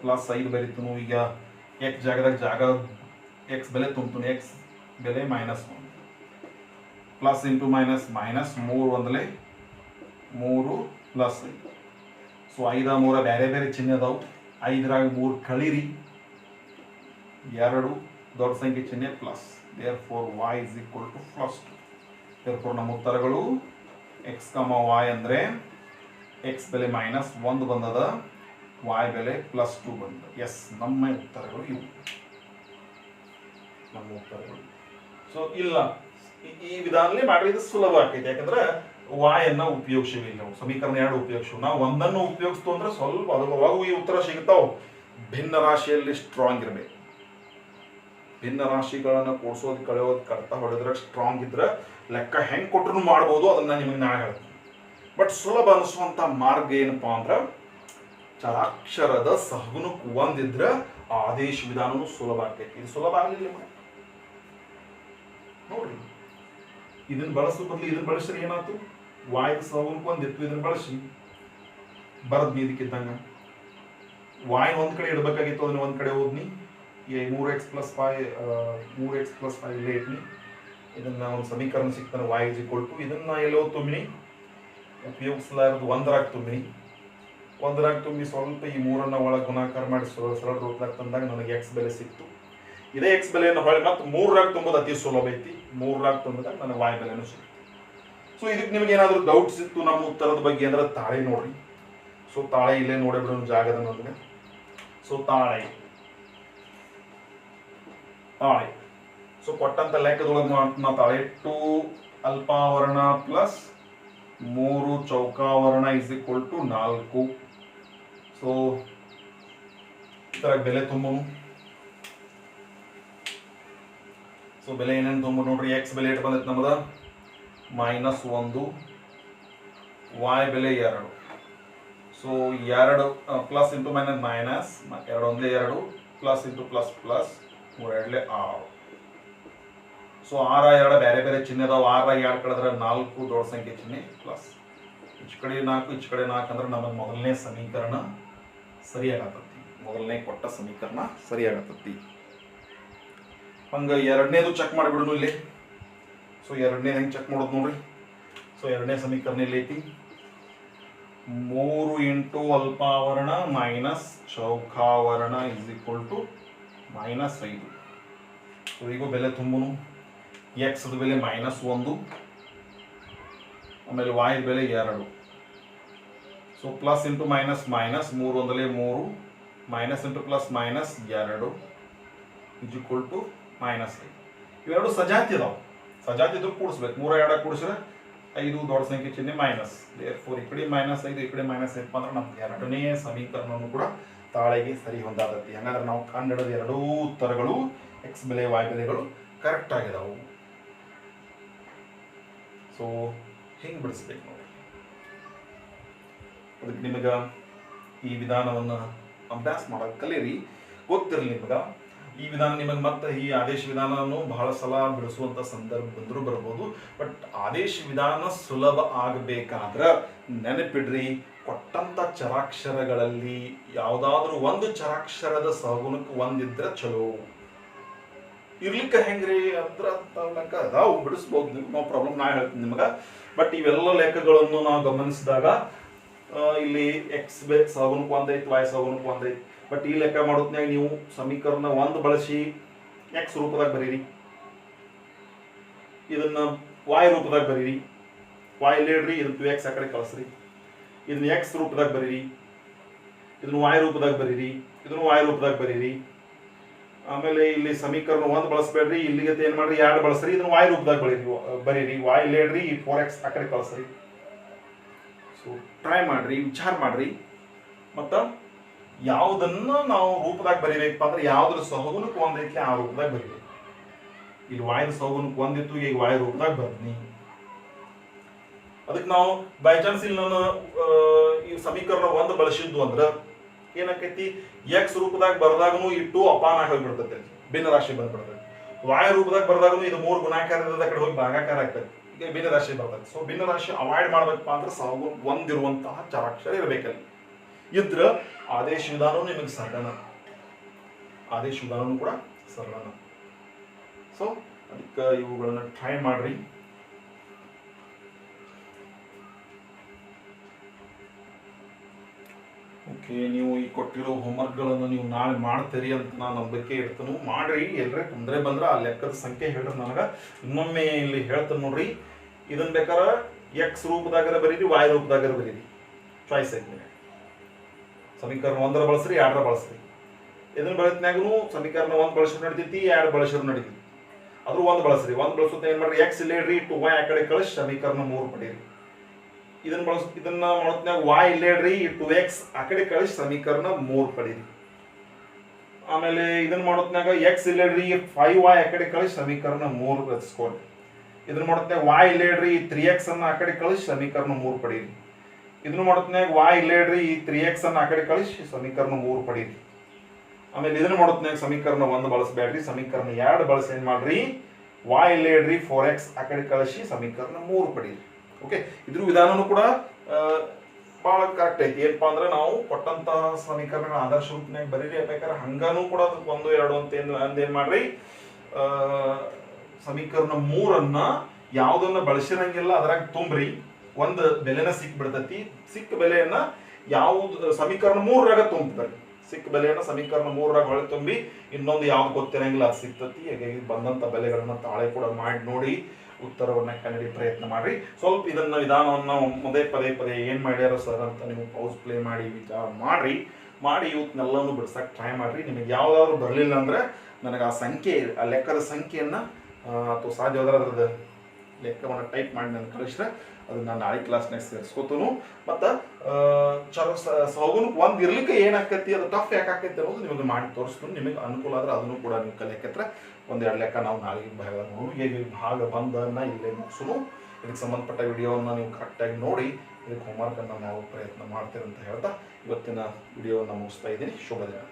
+5 ಬರೀತನು. ಈಗ x ಜಾಗದಾಗ x ಬೆಲೆ ತುಂಬತನು. x ಬೆಲೆ -1 ಪ್ಲಸ್ ಇಂಟು ಮೈನಸ್ 3 ಒಂದಲೇ 3 + 5. ಸೊ 5 3 ಬೇರೆ ಬೇರೆ ಚಿಹ್ನೆ ಅದಾವು. 5ರಾಗ 3 ಕಳೀರಿ, 2 ದೊಡ್ಡ ಸಂಖ್ಯೆ ಚಿಹ್ನೆ ಪ್ಲಸ್. therefore y = +2. therefore ನಮ್ಮ ಉತ್ತರಗಳು x, y ಅಂದ್ರೆ x ಬೆಲೆ -1 ಬಂದದ, y ಬೆಲೆ +2 ಬಂದ. ಎಸ್, ನಮ್ಮ ಉತ್ತರಗಳು ಇವು. ನಮ್ಮ ಉತ್ತರಗಳು. ಸೊ ಇಲ್ಲ, ಈ ವಿಧಾನದಲ್ಲಿ ಮಾಡಿದ್ರೆ ಸುಲಭ ಆಗ್ತೈತೆ. ಯಾಕಂದ್ರೆ y ಅನ್ನ ಉಪಯೋಗಿಸಿಲ್ಲ ನಾವು. ಸಮೀಕರಣ 2 ಉಪಯೋಗಿಸಿವು. ನಾವು 1 ಉಪಯೋಗಿಸ್ತು ಅಂದ್ರೆ ಸ್ವಲ್ಪ ಅವಾಗ ಈ ಉತ್ತರ ಸಿಗ್ತಾವ. ಭಿನ್ನ ರಾಶಿಯಲ್ಲಿ ಸ್ಟ್ರಾಂಗ್ ಇರಬೇಕು. ಭಿನ್ನ ರಾಶಿಗಳನ್ನ ಕೂಡಿಸೋದು ಕಳೆಯೋದು ಕರ್ತ ಹೊಡೆದ್ರೆ ಸ್ಟ್ರಾಂಗ್ ಇದ್ರೆ ಲೆಕ್ಕ ಹೆಂಗೆ ಕೊಟ್ಟರು ಮಾಡ್ಬೋದು. ಅದನ್ನ ನಿಮಗೆ ನಾಳೆ ಹೇಳ್ತೀನಿ. ಬಟ್ ಸುಲಭ ಅನಿಸುವಂತ ಮಾರ್ಗ ಏನಪ್ಪಾ ಅಂದ್ರೆ ಚರಾಕ್ಷರದ ಸಹಗುಣಕ್ಕೆ ಒಂದಿದ್ರೆ ಆದೇಶ ವಿಧಾನನು ಸುಲಭ ಆಗ್ತೈತಿ. ಇದು ಸುಲಭ ಆಗಲಿಲ್ಲ ನೋಡ್ರಿ. ಇದನ್ನ ಬಳಸೋ ಬದಲು ಇದನ್ನ ಬಳಸಿದ್ರೆ ಏನಾಯ್ತು? ವಾಯ್ದ ಸಹಗುಣಕ್ಕೆ ಒಂದಿತ್ತು, ಇದನ್ನ ಬಳಸಿ ಬರದ್ ಇದಕ್ಕಿದ್ದಂಗ ವಾಯ್ ಒಂದ್ ಕಡೆ ಇಡಬೇಕಾಗಿತ್ತು, ಅದನ್ನ ಒಂದ್ ಕಡೆ ಹೋದ್ನಿ. 3x + 5 ಇಲ್ಲೇ ಇಟ್ನಿ. ಇದನ್ನ ಒಂದು ಸಮೀಕರಣ ಸಿಗ್ತಾನೆ. y = ಇದನ್ನ ಎಲ್ಲೋ ತುಂಬಿನಿ, ಉಪಯೋಗಿಸಲಾರದು 1ರಾಗ ತುಂಬಿನಿ. 1ರಾಗ ತುಂಬಿ ಸ್ವಲ್ಪ ಈ 3ಅನ್ನ ಒಳಗೆ ಗುಣಾಕಾರ ಮಾಡಿ ಸರಳ ರೂಪದಾಗ ತಂದಾಗ ನನಗೆ x ಬೆಲೆ ಸಿಕ್ತು. ಇದೇ x ಬೆಲೆಯನ್ನು ಹೊಳೆ ಮತ್ತೆ 3ರಾಗ ತುಂಬೋದು ಅತಿ ಸುಲಭ ಐತಿ. 3ರಾಗ ತುಂಬಿದಾಗ ನನಗೆ y ಬೆಲೆನೂ ಸಿಕ್ತು. ಸೊ ಇದಕ್ಕೆ ನಿಮ್ಗೆ ಏನಾದರೂ ಡೌಟ್ಸ್ ಇತ್ತು ನಮ್ಮ ಉತ್ತರದ ಬಗ್ಗೆ ಅಂದ್ರೆ ತಾಳೆ ನೋಡ್ರಿ. ಸೊ ತಾಳೆ ಇಲ್ಲೇ ನೋಡಿ ಬಿಡೋಣ ಜಾಗದ ನಮಗೆ. ಸೊ ತಾಳೆ ಸೊ ಕೊಟ್ಟಂತ ಲೆಕ್ಕದೊಳಗೆ ನಾ ತಾಳೆ 2 ಅಲ್ಪಾವರಣ ಪ್ಲಸ್ 3 ಚೌಕಾವರಣ = 4. ಸೊ ಇದರ ಬೆಲೆ ತುಂಬನು. ಸೊ ಬೆಲೆ ಏನೇನು ತುಂಬ ನೋಡ್ರಿ. x ಬೆಲೆ ಎಷ್ಟು ಬಂದೈತೆ ನಮ್ಮದ? -1. y ಬೆಲೆ 2. So 2 plus into minus minus, 2 ಒಂದೇ 2 plus into plus plus 3 2 6. So 6 2 ಬೇರೆ ಬೇರೆ ಚಿಹ್ನೆ ಅದಾವ. 6 2 ಕಳೆದ್ರೆ 4 ದೊಡ್ಡ ಸಂಖ್ಯೆ ಚಿಹ್ನೆ ಪ್ಲಸ್. ಈಚ ಕಡೆ 4 ಈಚ ಕಡೆ 4 ಅಂದ್ರೆ ನಮಗೆ ಮೊದಲನೇ ಸಮೀಕರಣ ಸರಿಯಾಗತ್ತತಿ. ಮೊದಲನೇ ಕೊಟ್ಟ ಸಮೀಕರಣ ಸರಿಯಾಗತ್ತತಿ. ಹಂಗ ಎರಡನೇದು ಚೆಕ್ ಮಾಡಿಬಿಡೋಣ ಇಲ್ಲಿ. ಸೊ ಎರಡನೇ ಹೆಂಗೆ ಚೆಕ್ ಮಾಡೋದು ನೋಡ್ರಿ. ಸೊ ಎರಡನೇ ಸಮೀಕರಣ ಇಲ್ಲಿ ಐತಿ. 3 ಇಂಟು ಅಲ್ಪಾವರಣ ಮೈನಸ್ ಚೌಕಾವರಣ = -5. ಸೊ ಈಗ ಬೆಲೆ ತುಂಬನು. x ಬೆಲೆ -1, ಆಮೇಲೆ y ಬೆಲೆ 2. So plus into minus minus, 3 ಒಂದಲೇ 3, ಮೈನಸ್ ಇಂಟು ಪ್ಲಸ್ ಮೈನಸ್ 2 = -5. ಇವೆರಡು ಸಜಾತಿ ಅದಾವ. ಸಜಾತಿ ಇದ್ರು ಕೂಡಿಸ್ಬೇಕು. 3 2 ಕೂಡಿಸಿದ್ರೆ 5 ದೊಡ್ಡ ಸಂಖ್ಯೆ ಚಿಹ್ನೆ ಮೈನಸ್. therefore ಈ ಕಡೆ -5 ಈ ಕಡೆ -5 ಅಂದ್ರೆ ನಮ್ಗೆ ಎರಡನೇ ಸಮೀಕರಣವನ್ನು ಕೂಡ ತಾಳೆಗೆ ಸರಿ ಹೊಂದಾದತಿ. ಹಂಗಂದ್ರೆ ನಾವು ಕಂಡಿಡದ ಎರಡೂ ಉತ್ತರಗಳು ಎಕ್ಸ್ ಬೆಲೆ y ಬೆಲೆಗಳು ಕರೆಕ್ಟ್ ಆಗಿದಾವು. ಸೊ ಹಿಂಗೆ ಬಿಡಿಸ್ಬೇಕು ನೋಡಿ. ಅದಕ್ಕೆ ನಿಮಗೆ ಈ ವಿಧಾನವನ್ನು ಅಭ್ಯಾಸ ಮಾಡೋದು ಕಲೀರಿ, ಗೊತ್ತಿರಲಿ ನಿಮಗೆ. ಈ ವಿಧಾನ ನಿಮಗೆ ಮತ್ತೆ ಈ ಆದೇಶ ವಿಧಾನವನ್ನು ಬಹಳ ಸಲ ಬಿಡಿಸುವಂಥ ಸಂದರ್ಭ ಬಂದರೂ ಬರ್ಬೋದು. ಬಟ್ ಆದೇಶ ವಿಧಾನ ಸುಲಭ ಆಗಬೇಕಾದ್ರೆ ನೆನಪಿಡ್ರಿ, ಕೊಟ್ಟಂಥ ಚರಾಕ್ಷರಗಳಲ್ಲಿ ಯಾವುದಾದ್ರೂ ಒಂದು ಚರಾಕ್ಷರದ ಸಹಗುಣಕ್ಕೆ ಒಂದಿದ್ರೆ ಚಲೋ. ಇರ್ಲಿಕ್ಕೆ ಹೆಂಗ್ರಿ ಅಂದ್ರೆ ಲೆಕ್ಕ ಅದಾವು, ಬಿಡಿಸ್ಬೋದು ನೀವು, ನೋ ಪ್ರಾಬ್ಲಮ್. ನಾ ಹೇಳ್ತೀನಿ ನಿಮಗೆ. ಬಟ್ ಇವೆಲ್ಲ ಲೆಕ್ಕಗಳನ್ನು ನಾವು ಗಮನಿಸಿದಾಗ ಇಲ್ಲಿ ಎಕ್ಸ್ ಸಹಗುಣಕ್ಕೆ ಒಂದೈತಿ, y ಸಹಗುಣಕ್ಕೆ ಒಂದೈತಿ. ಬಟ್ ಈ ಲೆಕ್ಕ ಮಾಡೋದ್ನಾಗ ನೀವು ಸಮೀಕರಣ 1 ಬಳಸಿ ಎಕ್ಸ್ ರೂಪದಾಗ ಬರೀರಿ, ಇದನ್ನ y ರೂಪದಾಗ ಬರೀರಿ, y ಇಲ್ಲೇಳ್ರಿ, ಇದನ್ನ 2x ಆ ಕಡೆ ಕಳಿಸ್ರಿ. ಇದನ್ನ ಎಕ್ಸ್ ರೂಪದಾಗ ಬರೀರಿ, ಇದನ್ನ y ರೂಪದಾಗ ಬರೀರಿ, ಇದನ್ನು y ರೂಪದಾಗ ಬರೀರಿ. ಆಮೇಲೆ ಇಲ್ಲಿ ಸಮೀಕರಣ 1 ಬಳಸಬೇಡ್ರಿ, ಇಲ್ಲಿಗೆ ಏನ್ ಮಾಡ್ರಿ 2 ಬಳಸ್ರಿ, ಇದನ್ನ y ರೂಪದಾಗ ಬರೀರಿ, y ಇಲ್ಲೇಳ್ರಿ, 4x ಆ ಕಡೆ ಕಳಿಸ್ರಿ. ಸೊ ಟ್ರೈ ಮಾಡ್ರಿ, ವಿಚಾರ ಮಾಡ್ರಿ. ಮತ್ತ ಯಾವುದನ್ನ ನಾವು ರೂಪದಾಗ ಬರೀಬೇಕಪ್ಪ ಅಂದ್ರೆ ಯಾವ್ದ್ರ ಸಹಗುಣಕ್ಕೆ ಒಂದೈತಿ ಆ ರೂಪದಾಗ ಬರೀಬೇಕು. ಇಲ್ಲಿ y ಸಹಗುಣಕ್ಕೆ ಒಂದಿತ್ತು, ಈಗ y ರೂಪದಾಗ ಬರ್ತೀನಿ. ಅದಕ್ಕೆ ನಾವು ಬೈ ಚಾನ್ಸ್ ಇಲ್ಲಿ ನಾನು ಈ ಸಮೀಕರಣ 1 ಬಳಸಿದ್ದು ಅಂದ್ರೆ ಏನಾಕೈತಿ, ಎಕ್ಸ್ ರೂಪದಾಗ ಬರ್ದಾಗನು ಇಟ್ಟು ಅಪಾನ ಹೋಗ್ಬಿಡ್ತೈತಿ, ಭಿನ್ನ ರಾಶಿ ಬಂದ್ಬಿಡ್ತೈತಿ. y ರೂಪದಾಗ ಬರ್ದಾಗನು ಇದು 3 ಗುಣಾಕಾರದ ಕಡೆ ಹೋಗಿ ಭಾಗಾಕಾರ ಆಗ್ತೈತಿ, ಈಗ ಭಿನ್ನ ರಾಶಿ ಬರ್ತೈತಿ. ಸೊ ಭಿನ್ನ ರಾಶಿ ಅವಾಯ್ಡ್ ಮಾಡ್ಬೇಕಪ್ಪ ಅಂದ್ರೆ ಸಹಗುಣ ಒಂದಿರುವಂತಹ ಚರಾಕ್ಷರ ಇರಬೇಕಲ್ಲಿ. ಇದ್ರ ಆದೇಶ ವಿಧಾನವೂ ನಿಮಗೆ ಸರಳನ, ಆದೇಶ ವಿಧಾನವೂ ಕೂಡ ಸರಳನ. ಸೊ ಅದಕ್ಕೆ ಇವುಗಳನ್ನ ಟ್ರೈ ಮಾಡ್ರಿ. ಓಕೆ, ನೀವು ಈ ಕೊಟ್ಟಿರೋ ಹೋಮ್ವರ್ಕ್ಗಳನ್ನು ನೀವು ನಾಳೆ ಮಾಡ್ತೀರಿ ಅಂತ ನಾನು ನಂಬಿಕೆ ಇಡ್ತೇನೆ. ಮಾಡ್ರಿ, ಎಲ್ಲರೇ ತೊಂದರೆ ಬಂದ್ರೆ ಆ ಲೆಕ್ಕದ ಸಂಖ್ಯೆ ಹೇಳ್ರಿ ನನಗೆ. ಇನ್ನೊಮ್ಮೆ ಇಲ್ಲಿ ಹೇಳ್ತೇನೆ ನೋಡ್ರಿ. ಇದನ್ನ ಬೇಕಾದ್ರೆ ಎಕ್ಸ್ ರೂಪದಾಗರ ಬರೀರಿ, y ರೂಪದಾಗರ ಬರೀರಿ, ಚಾಯ್ಸ್ ಐತಿ. ಸಮೀಕರಣ 1 ಬಳಸ್ರಿ, 2 ಬಳಸ್ರಿ. ಇದನ್ನ ಬಳತ್ನಾಗೂ ಸಮೀಕರಣ 1 ಬಳಸಿದ್ರು ನಡಿತೈತಿ, 2 ಬಳಸಿದ್ರು ನಡಿತೈತಿ. ಅದ್ರ 1 ಬಳಸ್ರಿ. 1 ಬಳಸುತ್ತ ಏನ್ ಮಾಡ್ರಿ, ಎಕ್ಸ್ ಇಲ್ಲೇಡ್ರಿ, 2y ಆ ಕಡೆ ಕಳಿಸಿ ಸಮೀಕರಣ 3 ಪಡೀರಿ. ಇದನ್ನ ಮಾಡೋತ್ನಾಗ y ಇಲ್ಲೇಡ್ರಿ, 2x ಆ ಕಡೆ ಕಳಿಸಿ ಸಮೀಕರಣ 3 ಪಡೀರಿ. ಆಮೇಲೆ ಇದನ್ನ ಮಾಡೋತ್ನಾಗ ಎಕ್ಸ್ ಇಲ್ಲೇಡ್ರಿ, 5y ಆ ಕಡೆ ಕಳಿಸಿ ಸಮೀಕರಣ 3 ರಚಿಸ್ಕೊಳ್ರಿ. ಇದನ್ನ ಮಾಡೋತ್ನಾಗ y ಇಲ್ಲೇಡ್ರಿ, 3x ಅನ್ನ ಆ ಕಡೆ ಕಳಿಸಿ ಸಮೀಕರಣ 3 ಪಡೀರಿ. ಇದನ್ನ ಮಾಡೋತ್ನಾಗ y ಇಲ್ಲೇಡ್ರಿ, 3x ಅನ್ನ ಆ ಕಡೆ ಕಳಿಸಿ ಸಮೀಕರಣ 3 ಪಡೀರಿ. ಆಮೇಲೆ ಇದನ್ನ ಮಾಡೋತ್ನಾಗ ಸಮೀಕರಣ 1 ಬಳಸಬೇಡ್ರಿ, ಸಮೀಕರಣ 2 ಬಳಸಿ ಏನ್ ಮಾಡ್ರಿ, y ಇಲ್ಲೇಡ್ರಿ, 4x ಆ ಕಡೆ ಕಳಿಸಿ ಸಮೀಕರಣ 3 ಪಡೀರಿ. ಓಕೆ, ಇದ್ರ ವಿಧಾನನೂ ಕೂಡ ಬಹಳ ಕರೆಕ್ಟ್ ಐತಿ. ಏನಪ್ಪಾ ಅಂದ್ರೆ ನಾವು ಕೊಟ್ಟಂತಹ ಸಮೀಕರಣ ಆದರ್ಶ ರೂಪನಾಗ ಬರೀರಿ, ಬೇಕಾದ್ರೆ ಹಂಗಾನು ಕೂಡ ಅದಕ್ಕೆ 1 2 ಅಂತ ಏನ್ ಮಾಡ್ರಿ, ಸಮೀಕರಣ 3 ಯಾವ್ದನ್ನ ಬಳಸಿರಂಗಿಲ್ಲ ಅದ್ರಾಗ ತುಂಬ್ರಿ. ಒಂದು ಬೆಲೆನ ಸಿಕ್ ಬಿಡ್ತೈತಿ, ಸಿಕ್ಕ ಬೆಲೆಯನ್ನ ಯಾವ್ದು ಸಮೀಕರಣ 3ರಾಗ ತುಂಬ್ತಾರೆ. ಸಿಕ್ಕ ಬೆಲೆಯನ್ನ ಸಮೀಕರಣ 3ರಾಗ ಹೊಳೆ ತುಂಬಿ ಇನ್ನೊಂದು ಯಾವ್ದು ಗೊತ್ತಿರಂಗಿಲ್ಲ ಅದು ಸಿಗ್ತತಿ. ಹಾಗಾಗಿ ಬಂದಂತ ಬೆಲೆಗಳನ್ನ ತಾಳೆ ಕೂಡ ಮಾಡಿ ನೋಡಿ ಉತ್ತರವನ್ನ ಕಂಡುಹಿಡಿಯ ಪ್ರಯತ್ನ ಮಾಡ್ರಿ. ಸ್ವಲ್ಪ ಇದನ್ನ ವಿಧಾನವನ್ನ ಪದೇ ಪದೇ ಏನ್ ಮಾಡ್ಯಾರ ಸರ್ ಅಂತ ನೀವು ಪೌಸ್ ಪ್ಲೇ ಮಾಡಿ ವಿಚಾರ ಮಾಡಿ ಇವತ್ನೆಲ್ಲನೂ ಬಿಡ್ಸಕ್ ಟ್ರೈ ಮಾಡ್ರಿ. ನಿಮಗೆ ಯಾವ್ದಾದ್ರು ಬರಲಿಲ್ಲ ಅಂದ್ರೆ ನನಗೆ ಆ ಸಂಖ್ಯೆ, ಆ ಲೆಕ್ಕದ ಸಂಖ್ಯೆಯನ್ನ ಅಥವಾ ಸಾಧ್ಯವಾದ್ರೆ ಅದ್ರದ್ದು ಲೆಕ್ಕವನ್ನು ಟೈಪ್ ಮಾಡಿ ನಾನು ಕಳಿಸ್ರೆ ಅದನ್ನ ನಾನು ನಾಳೆ ಕ್ಲಾಸ್ನಾಗ ಸೇರಿಸ್ಕೋತನು. ಮತ್ತು ಸಹಗುಣಕ್ಕೆ 1 ಇರ್ಲಿಕ್ಕೆ ಏನಾಕೈತಿ, ಅದು ಟಫ್ ಯಾಕೆ ಆಕೈತಿ ಅನ್ನೋದು ನಿಮಗೆ ಮಾಡಿ ತೋರಿಸ್ತೀನಿ. ನಿಮಗೆ ಅನುಕೂಲ ಆದ್ರೆ ಅದನ್ನು ಕೂಡ ನೀವು ಕಲಿಯಕತ್ರ 1-2 ಲೆಕ್ಕ ನಾವು ನಾಳೆ ಭಾಗ ನೋಡು. ಹೇಗೆ ಭಾಗ ಬಂದನ್ನ ಇಲ್ಲೇ ಮುಗಿಸೋನು. ಇದಕ್ಕೆ ಸಂಬಂಧಪಟ್ಟ ವಿಡಿಯೋವನ್ನು ನೀವು ಕರೆಕ್ಟಾಗಿ ನೋಡಿ ಇದಕ್ಕೆ ಹೋಮ್ವರ್ಕನ್ನು ನಾವು ಪ್ರಯತ್ನ ಮಾಡ್ತೀರಿ ಅಂತ ಹೇಳ್ತಾ ಇವತ್ತಿನ ವಿಡಿಯೋವನ್ನು ಮುಗಿಸ್ತಾ ಇದ್ದೀನಿ. ಶುಭ ದಿನ.